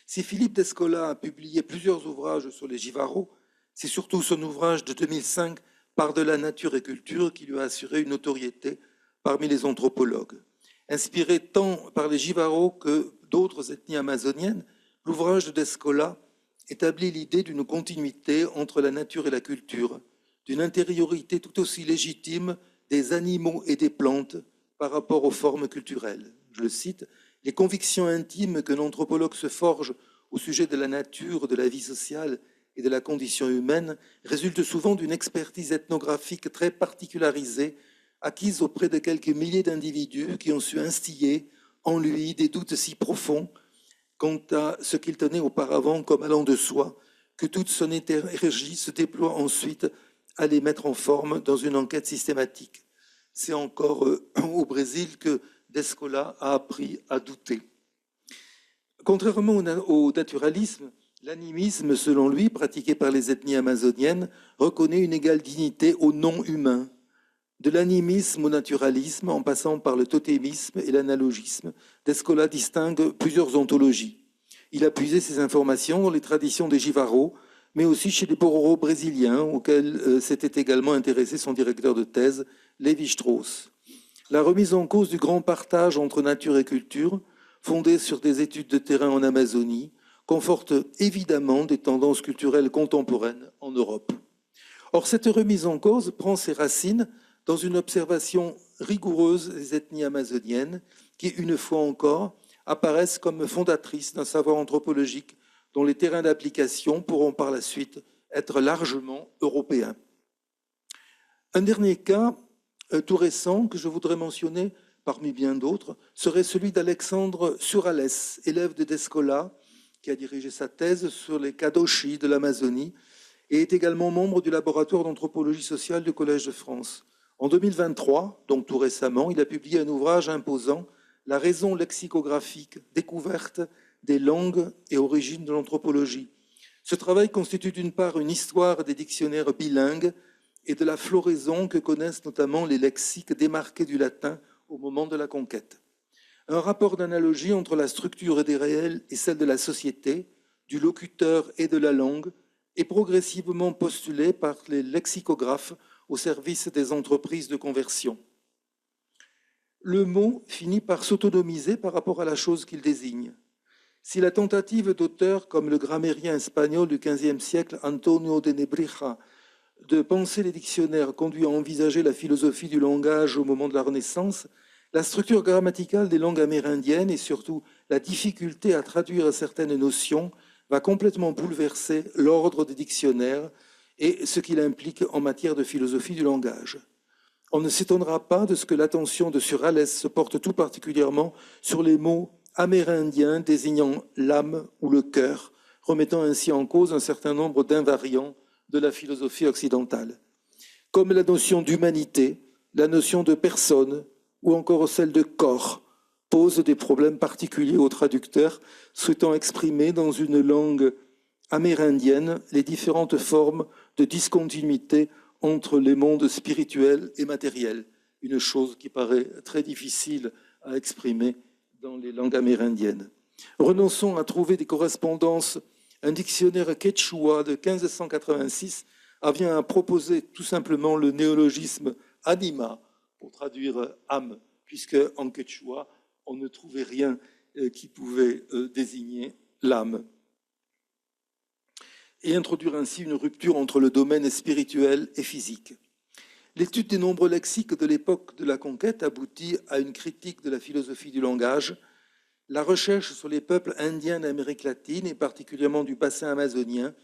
Si Philippe d'Escola a publié plusieurs ouvrages sur les Jivaro, c'est surtout son ouvrage de 2005 Par de la nature et culture qui lui a assuré une notoriété parmi les anthropologues. Inspiré tant par les Jivaro que d'autres ethnies amazoniennes, l'ouvrage de Descola établit l'idée d'une continuité entre la nature et la culture, d'une intériorité tout aussi légitime des animaux et des plantes par rapport aux formes culturelles. Je le cite, « Les convictions intimes qu'un anthropologue se forge au sujet de la nature, de la vie sociale et de la condition humaine résultent souvent d'une expertise ethnographique très particularisée acquise auprès de quelques milliers d'individus qui ont su instiller en lui des doutes si profonds quant à ce qu'il tenait auparavant comme allant de soi, que toute son énergie se déploie ensuite à les mettre en forme dans une enquête systématique. C'est encore au Brésil que Descola a appris à douter. Contrairement au naturalisme, l'animisme, selon lui, pratiqué par les ethnies amazoniennes, reconnaît une égale dignité au non-humain. De l'animisme au naturalisme, en passant par le totémisme et l'analogisme, Descola distingue plusieurs ontologies. Il a puisé ses informations dans les traditions des Jivaro, mais aussi chez les Bororo brésiliens, auxquels s'était également intéressé son directeur de thèse, Lévi-Strauss. La remise en cause du grand partage entre nature et culture, fondée sur des études de terrain en Amazonie, conforte évidemment des tendances culturelles contemporaines en Europe. Or, cette remise en cause prend ses racines dans une observation rigoureuse des ethnies amazoniennes qui, une fois encore, apparaissent comme fondatrices d'un savoir anthropologique dont les terrains d'application pourront par la suite être largement européen. Un dernier cas, tout récent, que je voudrais mentionner parmi bien d'autres, serait celui d'Alexandre Suralès, élève de Descola, qui a dirigé sa thèse sur les kadoshi de l'Amazonie et est également membre du laboratoire d'anthropologie sociale du Collège de France. En 2023, donc tout récemment, il a publié un ouvrage imposant La raison lexicographique, découverte des langues et origines de l'anthropologie. Ce travail constitue d'une part une histoire des dictionnaires bilingues et de la floraison que connaissent notamment les lexiques démarqués du latin au moment de la conquête. Un rapport d'analogie entre la structure des réels et celle de la société, du locuteur et de la langue, est progressivement postulé par les lexicographes au service des entreprises de conversion. Le mot finit par s'autonomiser par rapport à la chose qu'il désigne. Si la tentative d'auteurs comme le grammairien espagnol du XVe siècle Antonio de Nebrija de penser les dictionnaires conduit à envisager la philosophie du langage au moment de la Renaissance, la structure grammaticale des langues amérindiennes et surtout la difficulté à traduire certaines notions va complètement bouleverser l'ordre des dictionnaires et ce qu'il implique en matière de philosophie du langage. On ne s'étonnera pas de ce que l'attention de Suralès se porte tout particulièrement sur les mots amérindiens désignant l'âme ou le cœur, remettant ainsi en cause un certain nombre d'invariants de la philosophie occidentale, comme la notion d'humanité, la notion de personne ou encore celle de corps, posent des problèmes particuliers aux traducteurs souhaitant exprimer dans une langue amérindienne les différentes formes de discontinuité entre les mondes spirituels et matériels, une chose qui paraît très difficile à exprimer dans les langues amérindiennes. Renonçons à trouver des correspondances. Un dictionnaire quechua de 1586 vient à proposer tout simplement le néologisme anima pour traduire âme, puisque en quechua, on ne trouvait rien qui pouvait désigner l'âme. Et introduire ainsi une rupture entre le domaine spirituel et physique. L'étude des nombreux lexiques de l'époque de la conquête aboutit à une critique de la philosophie du langage. La recherche sur les peuples indiens d'Amérique latine, et particulièrement du bassin amazonien,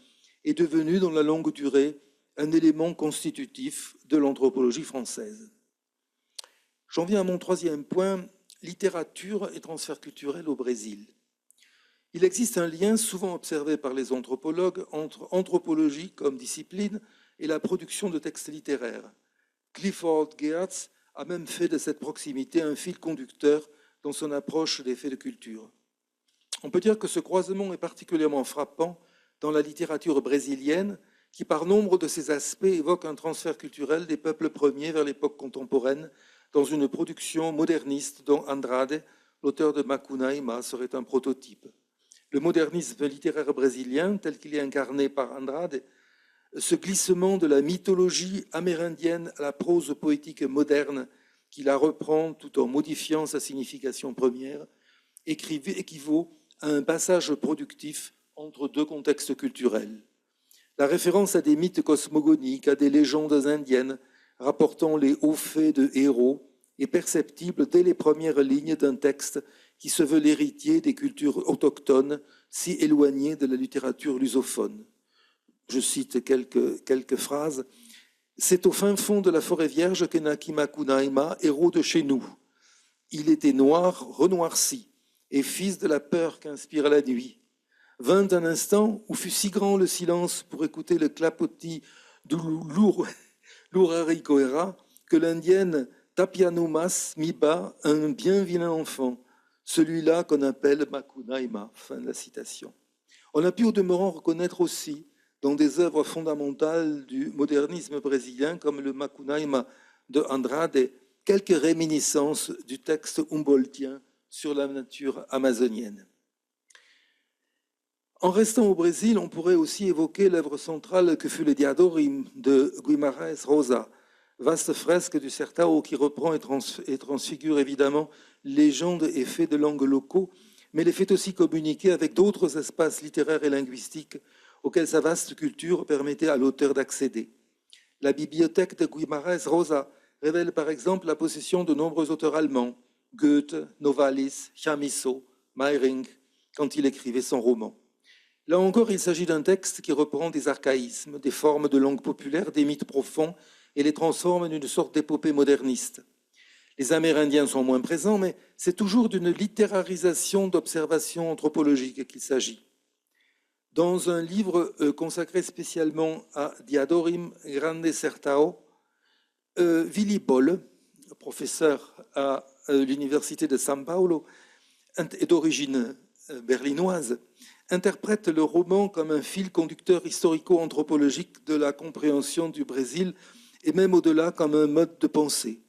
est devenue, dans la longue durée, un élément constitutif de l'anthropologie française. J'en viens à mon troisième point, littérature et transfert culturel au Brésil. Il existe un lien souvent observé par les anthropologues entre anthropologie comme discipline et la production de textes littéraires. Clifford Geertz a même fait de cette proximité un fil conducteur dans son approche des faits de culture. On peut dire que ce croisement est particulièrement frappant dans la littérature brésilienne, qui par nombre de ses aspects évoque un transfert culturel des peuples premiers vers l'époque contemporaine dans une production moderniste dont Andrade, l'auteur de Macunaíma, serait un prototype. Le modernisme littéraire brésilien, tel qu'il est incarné par Andrade, ce glissement de la mythologie amérindienne à la prose poétique moderne qui la reprend tout en modifiant sa signification première, équivaut à un passage productif entre deux contextes culturels. La référence à des mythes cosmogoniques, à des légendes indiennes, rapportant les hauts faits de héros, est perceptible dès les premières lignes d'un texte qui se veut l'héritier des cultures autochtones si éloignées de la littérature lusophone. Je cite quelques phrases. « C'est au fin fond de la forêt vierge qu'est naquit Macunaíma, héros de chez nous. Il était noir, renoirci, et fils de la peur qu'inspire la nuit. Vint un instant où fut si grand le silence pour écouter le clapotis du l'Uraricoera que l'indienne Tapianomas mit bas un bien vilain enfant, celui-là qu'on appelle Macunaíma. » Fin de la citation. On a pu au demeurant reconnaître aussi dans des œuvres fondamentales du modernisme brésilien comme le Macunaíma de Andrade quelques réminiscences du texte humboldtien sur la nature amazonienne. En restant au Brésil, on pourrait aussi évoquer l'œuvre centrale que fut le Diadorim de Guimarães Rosa, vaste fresque du Sertão qui reprend et transfigure évidemment légendes et faits de langues locaux, mais les fait aussi communiquer avec d'autres espaces littéraires et linguistiques auxquels sa vaste culture permettait à l'auteur d'accéder. La bibliothèque de Guimarães Rosa révèle par exemple la possession de nombreux auteurs allemands, Goethe, Novalis, Chamisso, Meiring, quand il écrivait son roman. Là encore, il s'agit d'un texte qui reprend des archaïsmes, des formes de langue populaire, des mythes profonds et les transforme en une sorte d'épopée moderniste. Les Amérindiens sont moins présents, mais c'est toujours d'une littérarisation d'observations anthropologiques qu'il s'agit. Dans un livre consacré spécialement à Diadorim Grande Sertao, Willy Boll, professeur à l'université de São Paulo et d'origine berlinoise, interprète le roman comme un fil conducteur historico-anthropologique de la compréhension du Brésil et même au-delà comme un mode de pensée.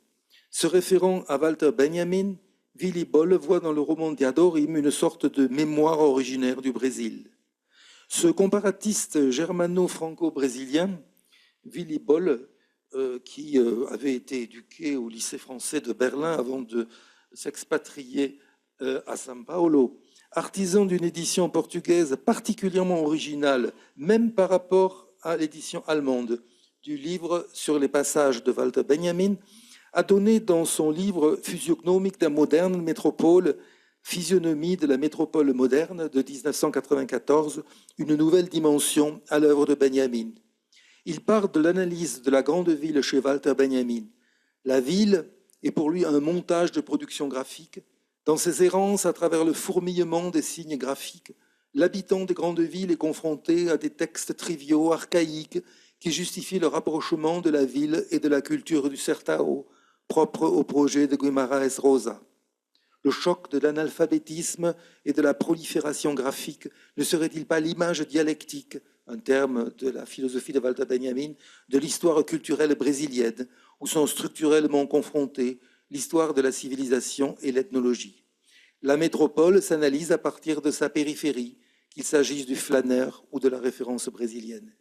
Se référant à Walter Benjamin, Willy Boll voit dans le roman Diadorim une sorte de mémoire originaire du Brésil. Ce comparatiste germano-franco-brésilien, Willy Boll, qui avait été éduqué au lycée français de Berlin avant de s'expatrier à São Paulo, artisan d'une édition portugaise particulièrement originale, même par rapport à l'édition allemande, du livre sur les passages de Walter Benjamin, a donné dans son livre Physiognomique der modernen Métropole, Physionomie de la métropole moderne de 1994, une nouvelle dimension à l'œuvre de Benjamin. Il part de l'analyse de la grande ville chez Walter Benjamin. La ville est pour lui un montage de production graphique. Dans ses errances à travers le fourmillement des signes graphiques, l'habitant des grandes villes est confronté à des textes triviaux, archaïques, qui justifient le rapprochement de la ville et de la culture du Sertão, propre au projet de Guimarães Rosa. Le choc de l'analphabétisme et de la prolifération graphique ne serait-il pas l'image dialectique, un terme de la philosophie de Walter Benjamin, de l'histoire culturelle brésilienne, où sont structurellement confrontés l'histoire de la civilisation et l'ethnologie? La métropole s'analyse à partir de sa périphérie, qu'il s'agisse du flâneur ou de la référence brésilienne.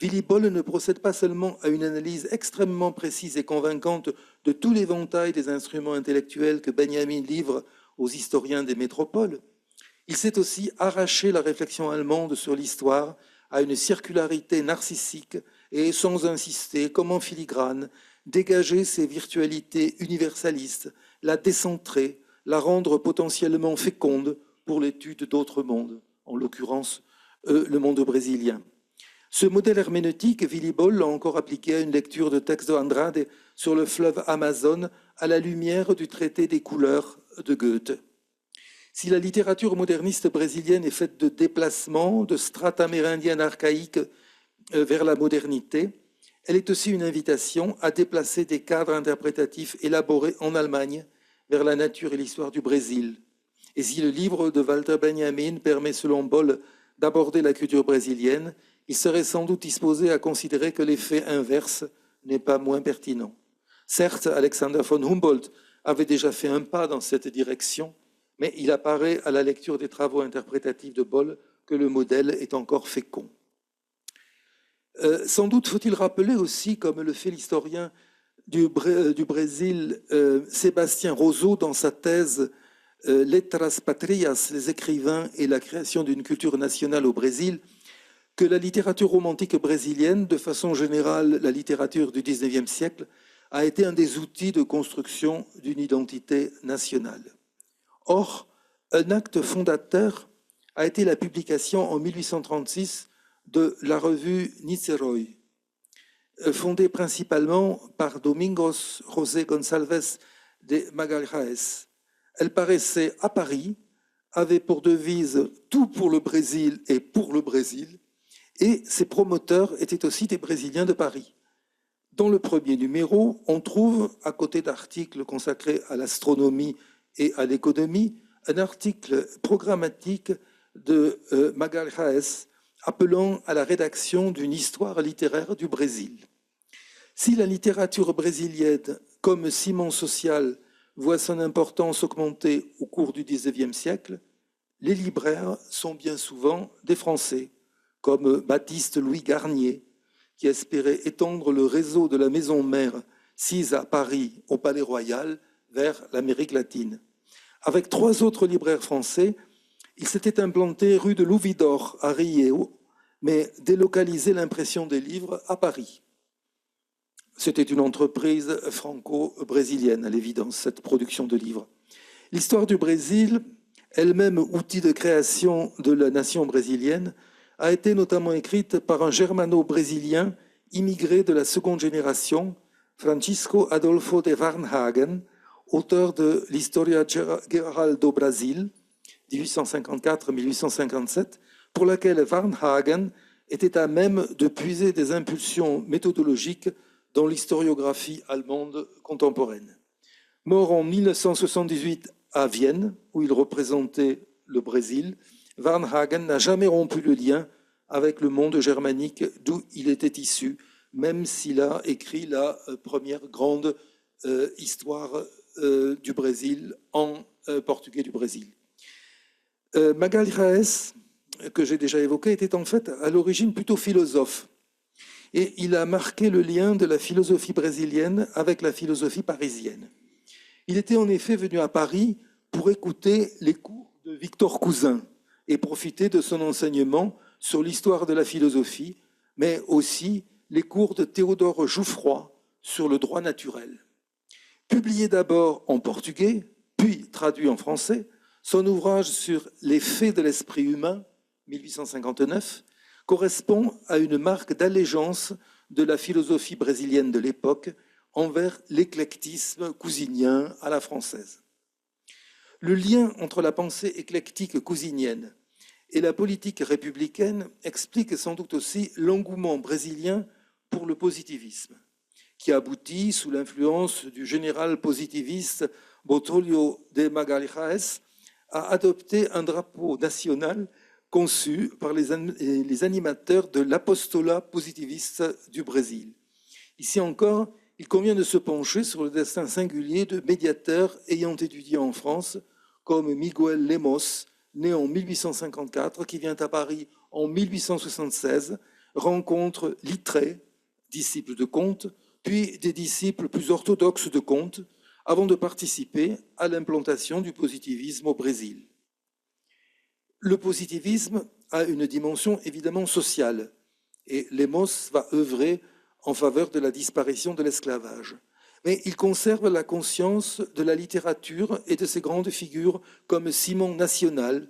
Willy Boll ne procède pas seulement à une analyse extrêmement précise et convaincante de tout l'éventail des instruments intellectuels que Benjamin livre aux historiens des métropoles. Il s'est aussi arraché la réflexion allemande sur l'histoire à une circularité narcissique et, sans insister, comme en filigrane, dégager ses virtualités universalistes, la décentrer, la rendre potentiellement féconde pour l'étude d'autres mondes, en l'occurrence le monde brésilien. Ce modèle herméneutique, Willy Boll l'a encore appliqué à une lecture de textes de Andrade sur le fleuve Amazone à la lumière du traité des couleurs de Goethe. Si la littérature moderniste brésilienne est faite de déplacements, de strates amérindiennes archaïques vers la modernité, elle est aussi une invitation à déplacer des cadres interprétatifs élaborés en Allemagne vers la nature et l'histoire du Brésil. Et si le livre de Walter Benjamin permet, selon Boll, d'aborder la culture brésilienne, il serait sans doute disposé à considérer que l'effet inverse n'est pas moins pertinent. Certes, Alexander von Humboldt avait déjà fait un pas dans cette direction, mais il apparaît à la lecture des travaux interprétatifs de Boll que le modèle est encore fécond. Sans doute faut-il rappeler aussi, comme le fait l'historien du Brésil, Sébastien Roseau, dans sa thèse Letras Patrias, les écrivains et la création d'une culture nationale au Brésil, que la littérature romantique brésilienne, de façon générale la littérature du XIXe siècle, a été un des outils de construction d'une identité nationale. Or, un acte fondateur a été la publication en 1836 de la revue Niterói, fondée principalement par Domingos José Gonçalves de Magalhães. Elle paraissait à Paris, avait pour devise « Tout pour le Brésil et pour le Brésil », et ses promoteurs étaient aussi des Brésiliens de Paris. Dans le premier numéro, on trouve, à côté d'articles consacrés à l'astronomie et à l'économie, un article programmatique de Magalhães appelant à la rédaction d'une histoire littéraire du Brésil. Si la littérature brésilienne, comme ciment social, voit son importance augmenter au cours du XIXe siècle, les libraires sont bien souvent des Français, comme Baptiste Louis Garnier, qui espérait étendre le réseau de la maison mère sise à Paris, au Palais Royal, vers l'Amérique latine. Avec 3 autres libraires français, il s'était implanté rue de Louvidor à Rio, mais délocalisé l'impression des livres à Paris. C'était une entreprise franco-brésilienne, à l'évidence, cette production de livres. L'histoire du Brésil elle-même outil de création de la nation brésilienne, a été notamment écrite par un germano-brésilien immigré de la seconde génération, Francisco Adolfo de Varnhagen, auteur de l'Historia Geral do Brasil, 1854-1857, pour laquelle Varnhagen était à même de puiser des impulsions méthodologiques dans l'historiographie allemande contemporaine. Mort en 1978 à Vienne, où il représentait le Brésil, Varnhagen n'a jamais rompu le lien avec le monde germanique d'où il était issu, même s'il a écrit la première grande histoire du Brésil en portugais du Brésil. Magalhães, que j'ai déjà évoqué, était en fait à l'origine plutôt philosophe. Et il a marqué le lien de la philosophie brésilienne avec la philosophie parisienne. Il était en effet venu à Paris pour écouter les cours de Victor Cousin et profiter de son enseignement sur l'histoire de la philosophie, mais aussi les cours de Théodore Jouffroy sur le droit naturel. Publié d'abord en portugais, puis traduit en français, son ouvrage sur les faits de l'esprit humain, 1859, correspond à une marque d'allégeance de la philosophie brésilienne de l'époque envers l'éclectisme cousinien à la française. Le lien entre la pensée éclectique cousinienne et la politique républicaine explique sans doute aussi l'engouement brésilien pour le positivisme, qui aboutit, sous l'influence du général positiviste Botelho de Magalhães, à adopter un drapeau national conçu par les animateurs de l'apostolat positiviste du Brésil. Ici encore, il convient de se pencher sur le destin singulier de médiateurs ayant étudié en France, comme Miguel Lemos, né en 1854, qui vient à Paris en 1876, rencontre Littré, disciple de Comte, puis des disciples plus orthodoxes de Comte, avant de participer à l'implantation du positivisme au Brésil. Le positivisme a une dimension évidemment sociale, et Lemos va œuvrer en faveur de la disparition de l'esclavage. Mais il conserve la conscience de la littérature et de ses grandes figures comme ciment national,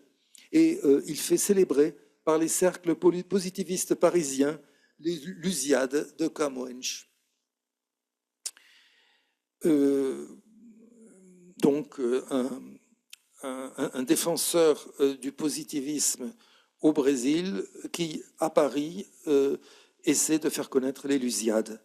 et il fait célébrer par les cercles positivistes parisiens les Lusiades de Camões. Donc, un défenseur du positivisme au Brésil qui, à Paris, essaie de faire connaître les Lusiades.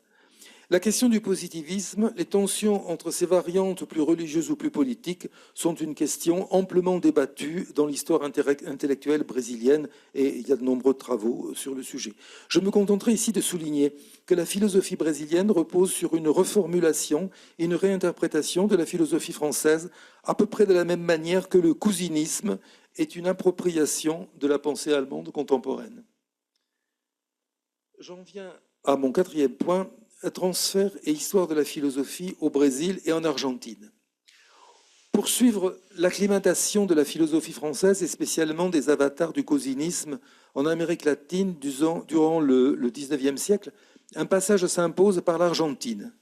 La question du positivisme, les tensions entre ses variantes plus religieuses ou plus politiques sont une question amplement débattue dans l'histoire intellectuelle brésilienne et il y a de nombreux travaux sur le sujet. Je me contenterai ici de souligner que la philosophie brésilienne repose sur une reformulation et une réinterprétation de la philosophie française à peu près de la même manière que le cousinisme est une appropriation de la pensée allemande contemporaine. J'en viens à mon quatrième point, transfert et histoire de la philosophie au Brésil et en Argentine. Pour suivre l'acclimatation de la philosophie française et spécialement des avatars du cousinisme en Amérique latine durant le XIXe siècle, un passage s'impose par l'Argentine,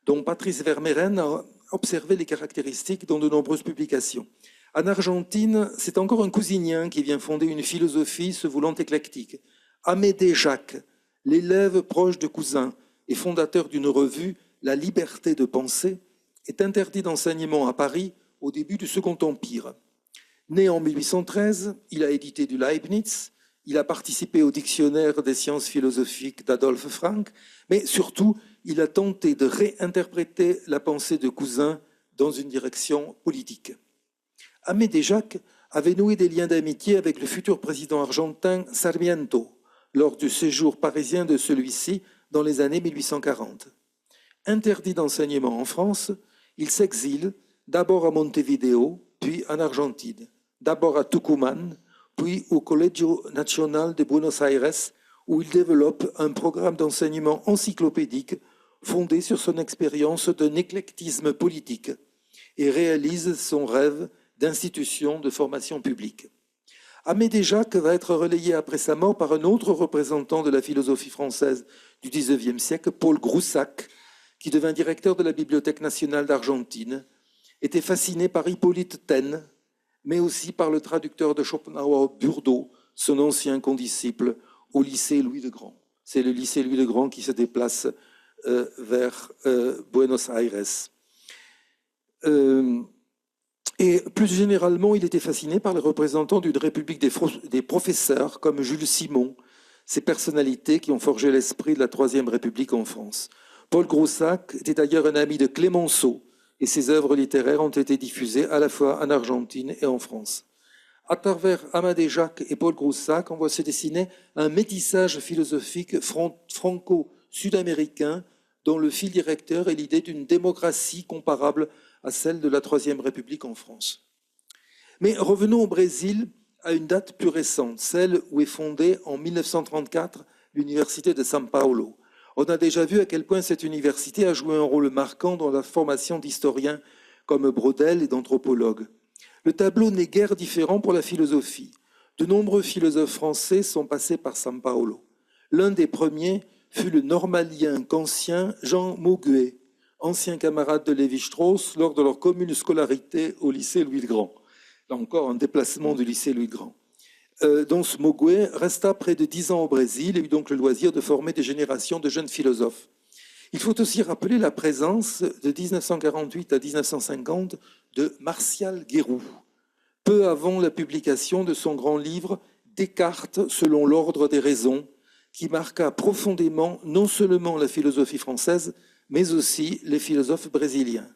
dont Patrice Vermeeren a observé les caractéristiques dans de nombreuses publications. En Argentine, c'est encore un cousinien qui vient fonder une philosophie se voulant éclectique. Amédée Jacques, l'élève proche de Cousin, et fondateur d'une revue, La Liberté de penser, est interdit d'enseignement à Paris au début du Second Empire. Né en 1813, il a édité du Leibniz, il a participé au dictionnaire des sciences philosophiques d'Adolphe Frank, mais surtout, il a tenté de réinterpréter la pensée de Cousin dans une direction politique. Amédée Jacques avait noué des liens d'amitié avec le futur président argentin Sarmiento lors du séjour parisien de celui-ci dans les années 1840. Interdit d'enseignement en France, il s'exile d'abord à Montevideo, puis en Argentine, d'abord à Tucumán, puis au Colegio Nacional de Buenos Aires, où il développe un programme d'enseignement encyclopédique fondé sur son expérience d'un éclectisme politique et réalise son rêve d'institution de formation publique. Amédée Jacques va être relayé après sa mort par un autre représentant de la philosophie française du XIXe siècle, Paul Groussac, qui devint directeur de la Bibliothèque nationale d'Argentine, était fasciné par Hippolyte Taine, mais aussi par le traducteur de Schopenhauer, Burdo, son ancien condisciple, au lycée Louis le Grand. C'est le lycée Louis le Grand qui se déplace vers Buenos Aires. Et plus généralement, il était fasciné par les représentants d'une république des professeurs comme Jules Simon, ces personnalités qui ont forgé l'esprit de la Troisième République en France. Paul Groussac était d'ailleurs un ami de Clémenceau, et ses œuvres littéraires ont été diffusées à la fois en Argentine et en France. À travers Amadé Jacques et Paul Groussac, on voit se dessiner un métissage philosophique franco-sud-américain dont le fil directeur est l'idée d'une démocratie comparable à celle de la Troisième République en France. Mais revenons au Brésil à une date plus récente, celle où est fondée en 1934 l'Université de São Paulo. On a déjà vu à quel point cette université a joué un rôle marquant dans la formation d'historiens comme Braudel et d'anthropologues. Le tableau n'est guère différent pour la philosophie. De nombreux philosophes français sont passés par São Paulo. L'un des premiers fut le normalien kantien Jean Maugué, ancien camarade de Lévi-Strauss lors de leur commune scolarité au lycée Louis le Grand. Là encore, un déplacement du lycée Louis le Grand. Dont ce Maugué resta près de 10 ans au Brésil et eut donc le loisir de former des générations de jeunes philosophes. Il faut aussi rappeler la présence de 1948 à 1950 de Martial Guéroux, peu avant la publication de son grand livre « Descartes selon l'ordre des raisons », qui marqua profondément non seulement la philosophie française, mais aussi les philosophes brésiliens.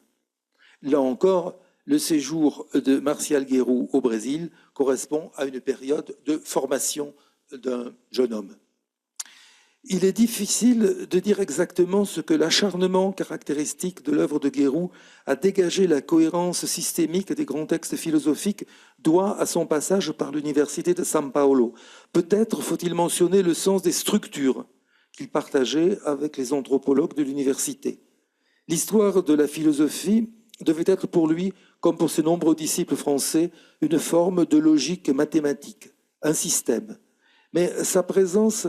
Là encore, le séjour de Martial Guéroux au Brésil correspond à une période de formation d'un jeune homme. Il est difficile de dire exactement ce que l'acharnement caractéristique de l'œuvre de Guéroux à dégager la cohérence systémique des grands textes philosophiques doit à son passage par l'université de São Paulo. Peut-être faut-il mentionner le sens des structures qu'il partageait avec les anthropologues de l'université. L'histoire de la philosophie devait être pour lui, comme pour ses nombreux disciples français, une forme de logique mathématique, un système. Mais sa présence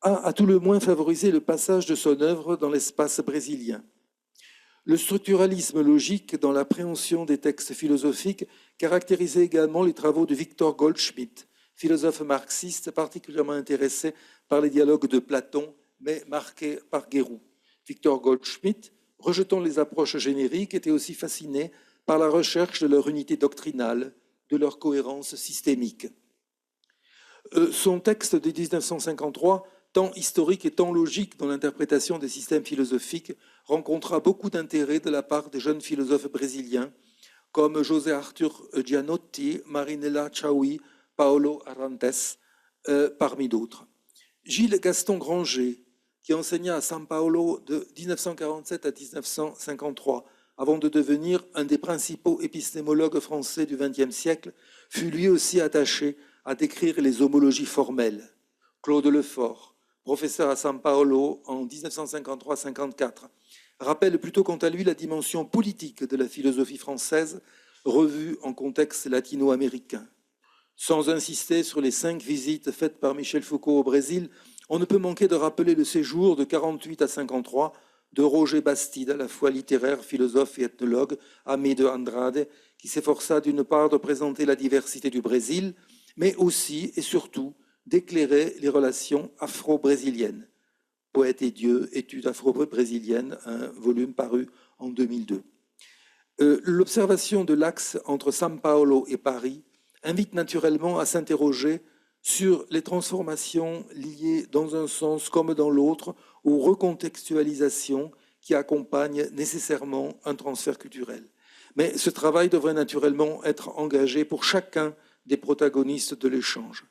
a à tout le moins favorisé le passage de son œuvre dans l'espace brésilien. Le structuralisme logique dans l'appréhension des textes philosophiques caractérisait également les travaux de Victor Goldschmidt, philosophe marxiste particulièrement intéressé par les dialogues de Platon, mais marqué par Guéroux. Victor Goldschmidt, rejetant les approches génériques, était aussi fasciné par la recherche de leur unité doctrinale, de leur cohérence systémique. Son texte de 1953, tant historique et tant logique dans l'interprétation des systèmes philosophiques, rencontra beaucoup d'intérêt de la part des jeunes philosophes brésiliens, comme José Arthur Gianotti, Marinella Chaui, Paulo Arantes, parmi d'autres. Gilles Gaston Granger, qui enseigna à São Paulo de 1947 à 1953, avant de devenir un des principaux épistémologues français du XXe siècle, fut lui aussi attaché à décrire les homologies formelles. Claude Lefort, professeur à São Paulo en 1953-54, rappelle plutôt quant à lui la dimension politique de la philosophie française, revue en contexte latino-américain. Sans insister sur les 5 visites faites par Michel Foucault au Brésil, on ne peut manquer de rappeler le séjour de 48 à 53 de Roger Bastide, à la fois littéraire, philosophe et ethnologue, ami de Andrade, qui s'efforça d'une part de présenter la diversité du Brésil, mais aussi et surtout d'éclairer les relations afro-brésiliennes. Poète et Dieu, études afro-brésiliennes, un volume paru en 2002. L'observation de l'axe entre São Paulo et Paris invite naturellement à s'interroger sur les transformations liées dans un sens comme dans l'autre aux recontextualisations qui accompagnent nécessairement un transfert culturel. Mais ce travail devrait naturellement être engagé pour chacun des protagonistes de l'échange.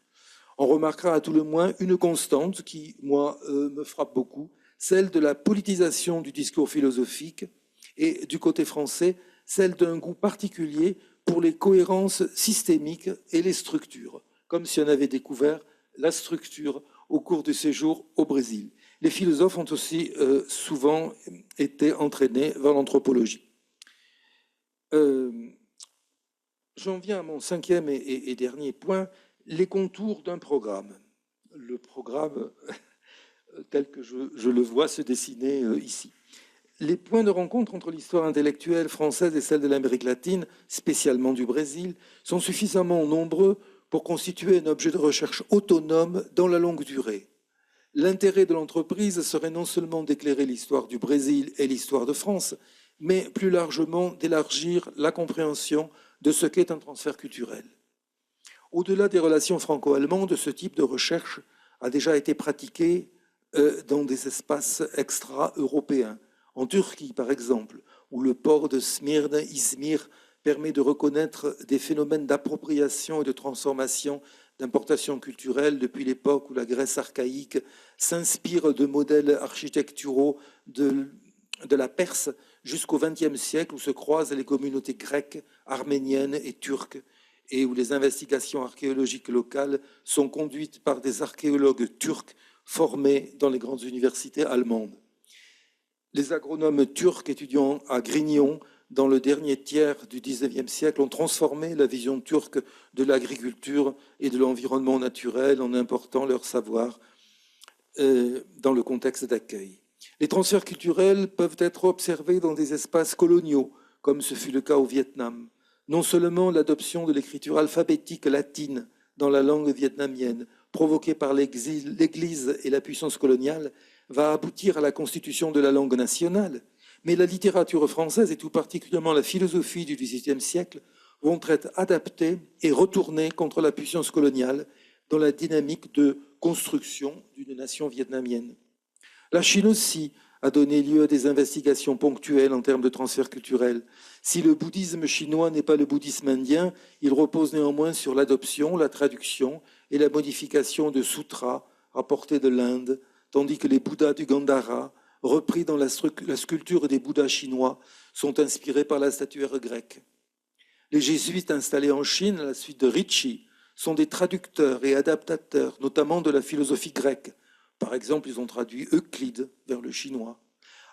On remarquera à tout le moins une constante qui, moi, me frappe beaucoup, celle de la politisation du discours philosophique et, du côté français, celle d'un goût particulier pour les cohérences systémiques et les structures, comme si on avait découvert la structure au cours du séjour au Brésil. Les philosophes ont aussi souvent été entraînés vers l'anthropologie. J'en viens à mon 5e et dernier point, les contours d'un programme. Le programme tel que je le vois se dessiner ici. Les points de rencontre entre l'histoire intellectuelle française et celle de l'Amérique latine, spécialement du Brésil, sont suffisamment nombreux pour constituer un objet de recherche autonome dans la longue durée. L'intérêt de l'entreprise serait non seulement d'éclairer l'histoire du Brésil et l'histoire de France, mais plus largement d'élargir la compréhension de ce qu'est un transfert culturel. Au-delà des relations franco-allemandes, ce type de recherche a déjà été pratiqué dans des espaces extra-européens. En Turquie, par exemple, où le port de Smyrne, Izmir, permet de reconnaître des phénomènes d'appropriation et de transformation d'importation culturelle depuis l'époque où la Grèce archaïque s'inspire de modèles architecturaux de la Perse jusqu'au XXe siècle où se croisent les communautés grecques, arméniennes et turques et où les investigations archéologiques locales sont conduites par des archéologues turcs formés dans les grandes universités allemandes. Les agronomes turcs étudiant à Grignon dans le dernier tiers du XIXe siècle ont transformé la vision turque de l'agriculture et de l'environnement naturel en important leur savoir dans le contexte d'accueil. Les transferts culturels peuvent être observés dans des espaces coloniaux, comme ce fut le cas au Vietnam. Non seulement l'adoption de l'écriture alphabétique latine dans la langue vietnamienne, provoquée par l'Église et la puissance coloniale, va aboutir à la constitution de la langue nationale, mais la littérature française et tout particulièrement la philosophie du XVIIIe siècle vont être adaptées et retournées contre la puissance coloniale dans la dynamique de construction d'une nation vietnamienne. La Chine aussi a donné lieu à des investigations ponctuelles en termes de transfert culturel. Si le bouddhisme chinois n'est pas le bouddhisme indien, il repose néanmoins sur l'adoption, la traduction et la modification de sutras rapportés de l'Inde, tandis que les bouddhas du Gandhara, repris dans la sculpture des bouddhas chinois, sont inspirés par la statuaire grecque. Les jésuites installés en Chine, à la suite de Ricci, sont des traducteurs et adaptateurs, notamment de la philosophie grecque. Par exemple, ils ont traduit Euclide vers le chinois.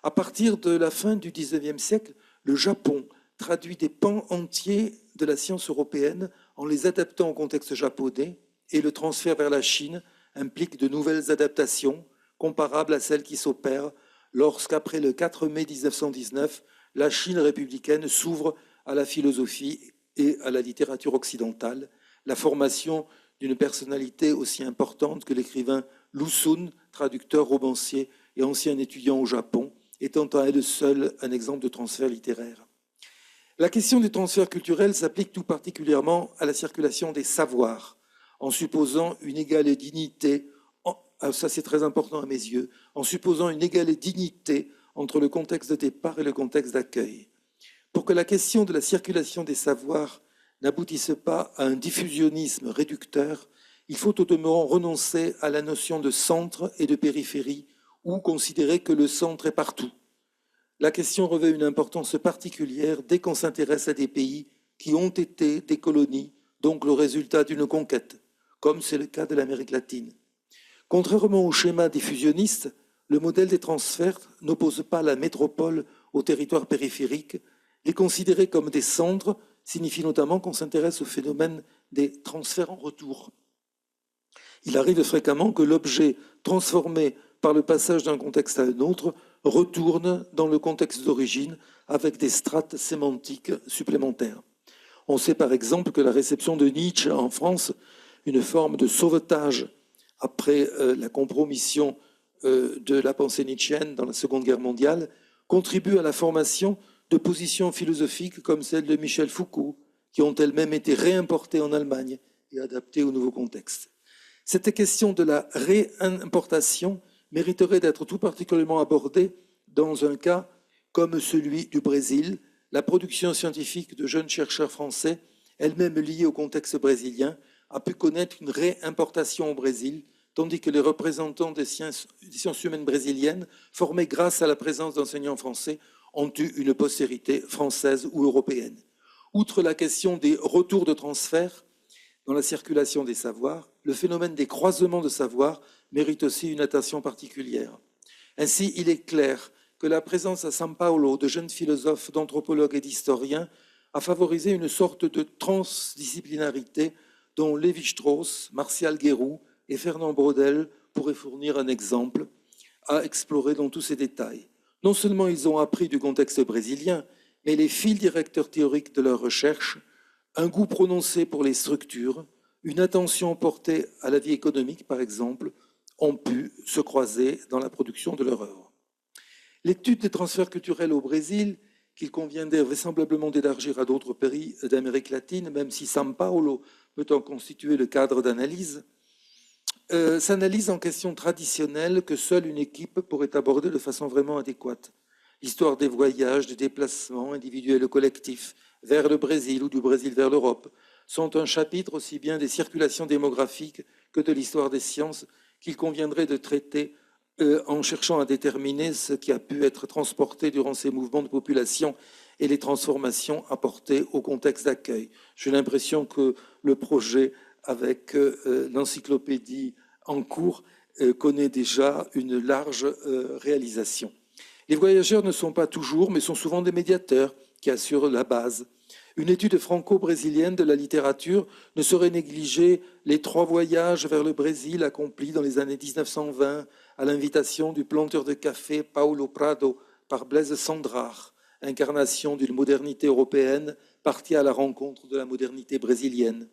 À partir de la fin du XIXe siècle, le Japon traduit des pans entiers de la science européenne en les adaptant au contexte japonais, et le transfert vers la Chine implique de nouvelles adaptations comparables à celles qui s'opèrent lorsqu'après le 4 mai 1919, la Chine républicaine s'ouvre à la philosophie et à la littérature occidentale, la formation d'une personnalité aussi importante que l'écrivain Lu Xun, traducteur, romancier et ancien étudiant au Japon, étant à elle seule un exemple de transfert littéraire. La question du transfert culturel s'applique tout particulièrement à la circulation des savoirs, en supposant une égale dignité, ça c'est très important à mes yeux, en supposant une égale dignité entre le contexte de départ et le contexte d'accueil. Pour que la question de la circulation des savoirs n'aboutisse pas à un diffusionnisme réducteur, il faut au demeurant renoncer à la notion de centre et de périphérie, ou considérer que le centre est partout. La question revêt une importance particulière dès qu'on s'intéresse à des pays qui ont été des colonies, donc le résultat d'une conquête, comme c'est le cas de l'Amérique latine. Contrairement au schéma diffusionniste, le modèle des transferts n'oppose pas la métropole au territoire périphérique. Les considérer comme des centres signifie notamment qu'on s'intéresse au phénomène des transferts en retour. Il arrive fréquemment que l'objet transformé par le passage d'un contexte à un autre retourne dans le contexte d'origine avec des strates sémantiques supplémentaires. On sait par exemple que la réception de Nietzsche en France, une forme de sauvetage après la compromission de la pensée nietzschéenne dans la Seconde Guerre mondiale, contribue à la formation de positions philosophiques comme celle de Michel Foucault, qui ont elles-mêmes été réimportées en Allemagne et adaptées au nouveau contexte. Cette question de la réimportation mériterait d'être tout particulièrement abordée dans un cas comme celui du Brésil. La production scientifique de jeunes chercheurs français, elle-même liée au contexte brésilien, a pu connaître une réimportation au Brésil, tandis que les représentants des sciences humaines brésiliennes, formés grâce à la présence d'enseignants français, ont eu une postérité française ou européenne. Outre la question des retours de transfert dans la circulation des savoirs, le phénomène des croisements de savoirs mérite aussi une attention particulière. Ainsi, il est clair que la présence à São Paulo de jeunes philosophes, d'anthropologues et d'historiens a favorisé une sorte de transdisciplinarité dont Lévi-Strauss, Martial Guéroult et Fernand Braudel pourraient fournir un exemple à explorer dans tous ses détails. Non seulement ils ont appris du contexte brésilien, mais les fils directeurs théoriques de leur recherche, un goût prononcé pour les structures, une attention portée à la vie économique, par exemple, ont pu se croiser dans la production de leur œuvre. L'étude des transferts culturels au Brésil, qu'il conviendrait vraisemblablement d'élargir à d'autres pays d'Amérique latine, même si São Paulo peut en constituer le cadre d'analyse, s'analyse en questions traditionnelles que seule une équipe pourrait aborder de façon vraiment adéquate. L'histoire des voyages, des déplacements individuels ou collectifs vers le Brésil ou du Brésil vers l'Europe sont un chapitre aussi bien des circulations démographiques que de l'histoire des sciences qu'il conviendrait de traiter en cherchant à déterminer ce qui a pu être transporté durant ces mouvements de population et les transformations apportées au contexte d'accueil. J'ai l'impression que le projet avec l'encyclopédie en cours connaît déjà une large réalisation. Les voyageurs ne sont pas toujours, mais sont souvent des médiateurs qui assurent la base. Une étude franco-brésilienne de la littérature ne saurait négliger les 3 voyages vers le Brésil accomplis dans les années 1920 à l'invitation du planteur de café Paulo Prado par Blaise Cendrars, incarnation d'une modernité européenne partie à la rencontre de la modernité brésilienne.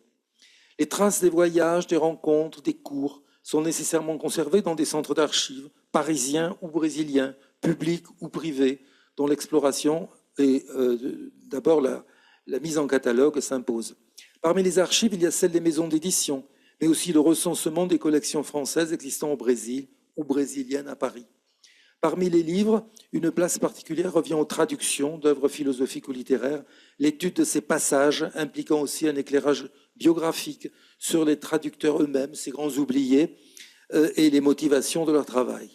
Les traces des voyages, des rencontres, des cours sont nécessairement conservées dans des centres d'archives, parisiens ou brésiliens, publics ou privés, dont l'exploration et d'abord la mise en catalogue s'impose. Parmi les archives, il y a celles des maisons d'édition, mais aussi le recensement des collections françaises existant au Brésil ou brésiliennes à Paris. Parmi les livres, une place particulière revient aux traductions d'œuvres philosophiques ou littéraires, l'étude de ces passages impliquant aussi un éclairage biographique sur les traducteurs eux-mêmes, ces grands oubliés, et les motivations de leur travail.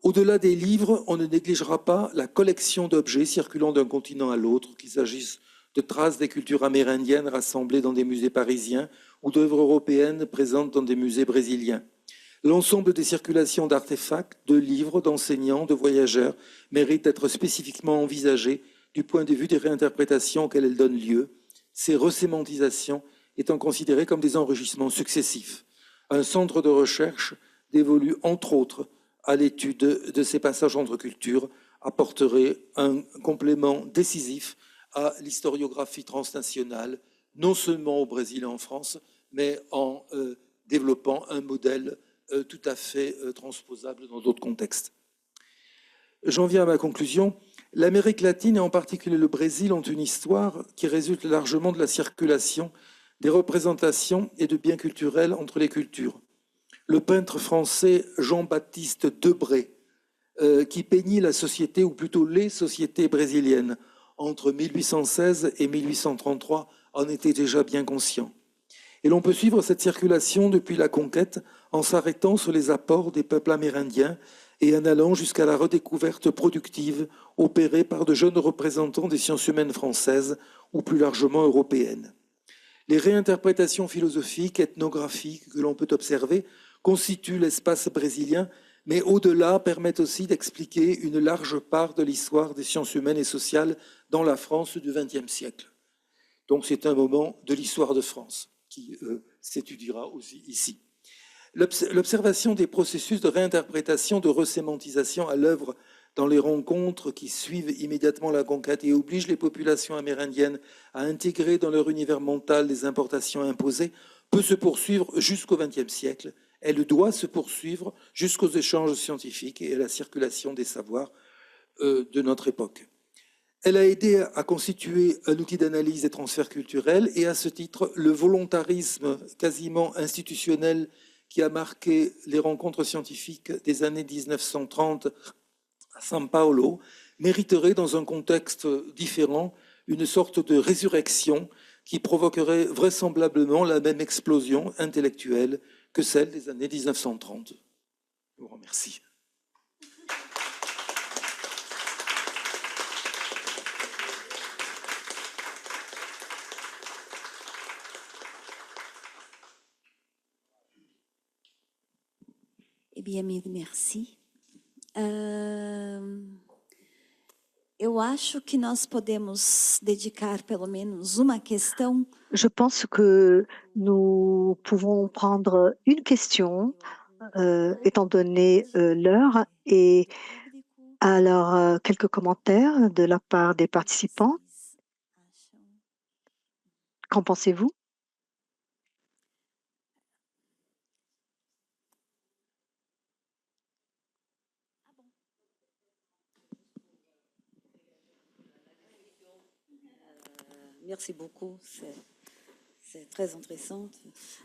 Au-delà des livres, on ne négligera pas la collection d'objets circulant d'un continent à l'autre, qu'il s'agisse de traces des cultures amérindiennes rassemblées dans des musées parisiens ou d'œuvres européennes présentes dans des musées brésiliens. L'ensemble des circulations d'artefacts, de livres, d'enseignants, de voyageurs mérite d'être spécifiquement envisagé du point de vue des réinterprétations auxquelles elles donnent lieu, ces resémantisations étant considérées comme des enrichissements successifs. Un centre de recherche dévolu, entre autres, à l'étude de ces passages entre cultures apporterait un complément décisif à l'historiographie transnationale, non seulement au Brésil et en France, mais en développant un modèle tout à fait transposable dans d'autres contextes. J'en viens à ma conclusion. L'Amérique latine et en particulier le Brésil ont une histoire qui résulte largement de la circulation des représentations et de biens culturels entre les cultures. Le peintre français Jean-Baptiste Debré, qui peignit la société, ou plutôt les sociétés brésiliennes, entre 1816 et 1833, en était déjà bien conscient. Et l'on peut suivre cette circulation depuis la conquête en s'arrêtant sur les apports des peuples amérindiens et en allant jusqu'à la redécouverte productive opérée par de jeunes représentants des sciences humaines françaises ou plus largement européennes. Les réinterprétations philosophiques, ethnographiques que l'on peut observer constituent l'espace brésilien, mais au-delà permettent aussi d'expliquer une large part de l'histoire des sciences humaines et sociales dans la France du XXe siècle. Donc c'est un moment de l'histoire de France qui s'étudiera aussi ici. L'observation des processus de réinterprétation, de resémantisation à l'œuvre dans les rencontres qui suivent immédiatement la conquête et obligent les populations amérindiennes à intégrer dans leur univers mental les importations imposées, peut se poursuivre jusqu'au XXe siècle. Elle doit se poursuivre jusqu'aux échanges scientifiques et à la circulation des savoirs de notre époque. Elle a aidé à constituer un outil d'analyse des transferts culturels et à ce titre, le volontarisme quasiment institutionnel qui a marqué les rencontres scientifiques des années 1930 à São Paulo mériterait, dans un contexte différent, une sorte de résurrection qui provoquerait vraisemblablement la même explosion intellectuelle que celle des années 1930. Je vous remercie. Eh bien, merci. Eu acho que nós podemos dedicar pelo menos uma questão. Je pense que nous pouvons prendre une question, étant donné l'heure, et Alors, quelques commentaires de la part des participants. Qu'en pensez-vous? Merci beaucoup, c'est très intéressant.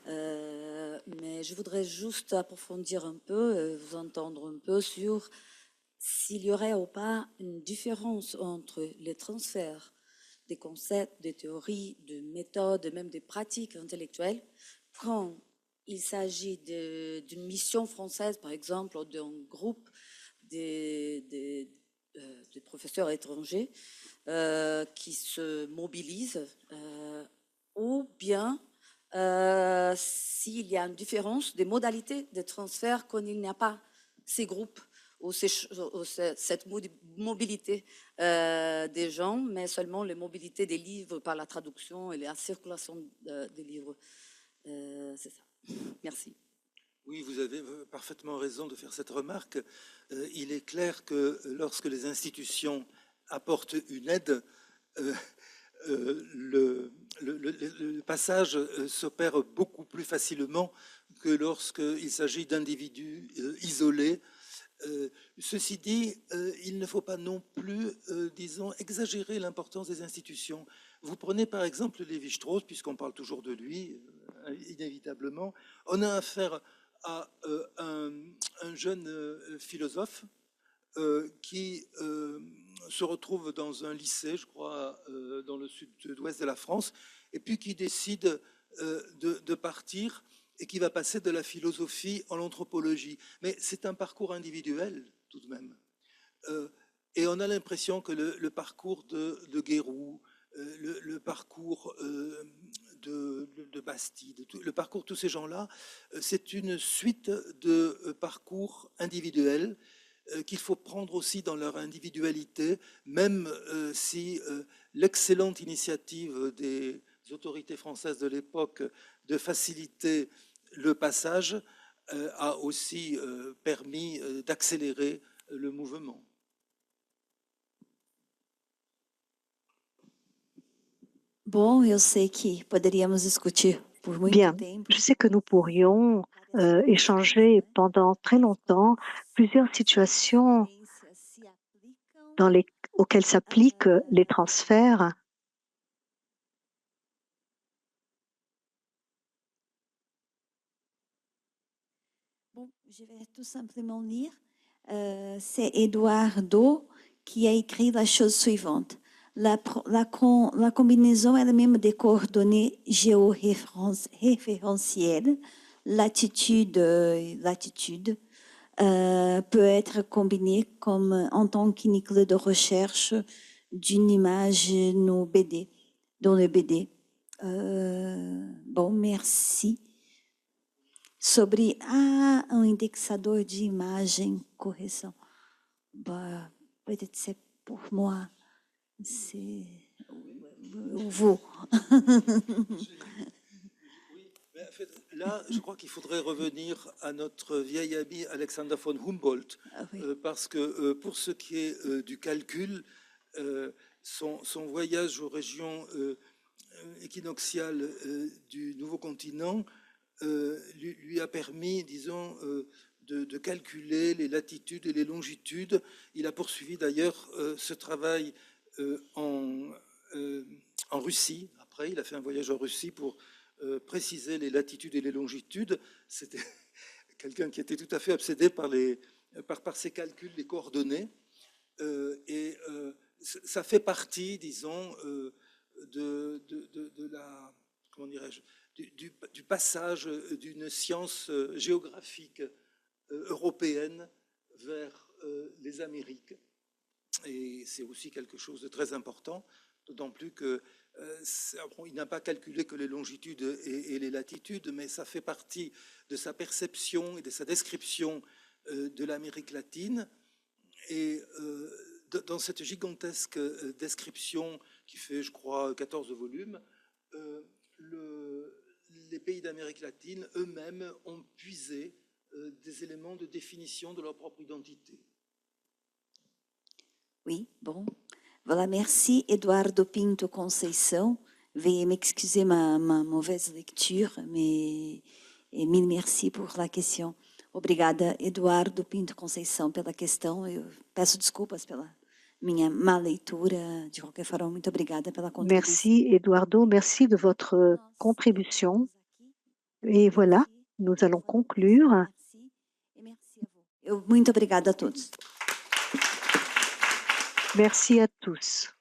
Mais je voudrais juste approfondir un peu, vous entendre un peu sur s'il y aurait ou pas une différence entre les transferts des concepts, des théories, de méthodes, même des pratiques intellectuelles, quand il s'agit d'une mission française, par exemple, ou d'un groupe des professeurs étrangers qui se mobilisent, ou bien s'il y a une différence des modalités de transfert quand il n'y a pas ces groupes ou cette mobilité des gens, mais seulement les mobilités des livres par la traduction et la circulation des livres. C'est ça. Merci. Oui, vous avez parfaitement raison de faire cette remarque. Il est clair que lorsque les institutions apportent une aide, le passage s'opère beaucoup plus facilement que lorsqu'il s'agit d'individus isolés. Ceci dit, il ne faut pas non plus, disons, exagérer l'importance des institutions. Vous prenez par exemple Lévi-Strauss, puisqu'on parle toujours de lui, inévitablement. On a affaire à un jeune philosophe qui se retrouve dans un lycée, je crois, dans le sud-ouest de la France, et puis qui décide de partir et qui va passer de la philosophie en l'anthropologie. Mais c'est un parcours individuel, tout de même. Et on a l'impression que le parcours de Guéroult, le parcours de Bastide, le parcours de tous ces gens-là, c'est une suite de parcours individuels qu'il faut prendre aussi dans leur individualité, même si l'excellente initiative des autorités françaises de l'époque de faciliter le passage a aussi permis d'accélérer le mouvement. Bom, eu sei que poderíamos discutir por muito Bien, tempo. je sais que nous pourrions échanger pendant très longtemps plusieurs situations auxquelles s'appliquent les transferts. Bon, je vais tout simplement lire. C'est Eduardo qui a écrit la chose suivante. La combinaison elle-même des coordonnées géoréférentielles, latitude, peut être combinée comme en tant qu'unique de recherche d'une image dans le BD. Bom, merci. Sobre indexador de imagem, correção. Bah, peut-être c'est pour moi. C'est vous. En fait, là, je crois qu'il faudrait revenir à notre vieil ami Alexander von Humboldt, Oui. Parce que pour ce qui est du calcul, son voyage aux régions équinoxiales du nouveau continent lui a permis, disons, de calculer les latitudes et les longitudes. Il a poursuivi d'ailleurs ce travail en Russie. Après, il a fait un voyage en Russie pour préciser les latitudes et les longitudes. C'était quelqu'un qui était tout à fait obsédé par ses calculs, les coordonnées. Ça fait partie, disons, de la, comment dirais-je, du passage d'une science géographique européenne vers les Amériques. Et c'est aussi quelque chose de très important, d'autant plus que il n'a pas calculé que les longitudes et les latitudes, mais ça fait partie de sa perception et de sa description de l'Amérique latine. Et dans cette gigantesque description qui fait, je crois, 14 volumes, les pays d'Amérique latine eux-mêmes ont puisé des éléments de définition de leur propre identité. Oui, bon. Voilà, merci Eduardo Pinto Conceição. Veuillez m'excuser ma mauvaise lecture, mais mille merci pour la question. Obrigada, Eduardo Pinto Conceição, pela questão. Eu peço desculpas pela minha má leitura. De qualquer forma, muito obrigada pela contribuição. Merci Eduardo, merci de votre contribution. Et voilà, nous allons conclure. Merci e merci a vous. Muito obrigada a todos. Merci à tous.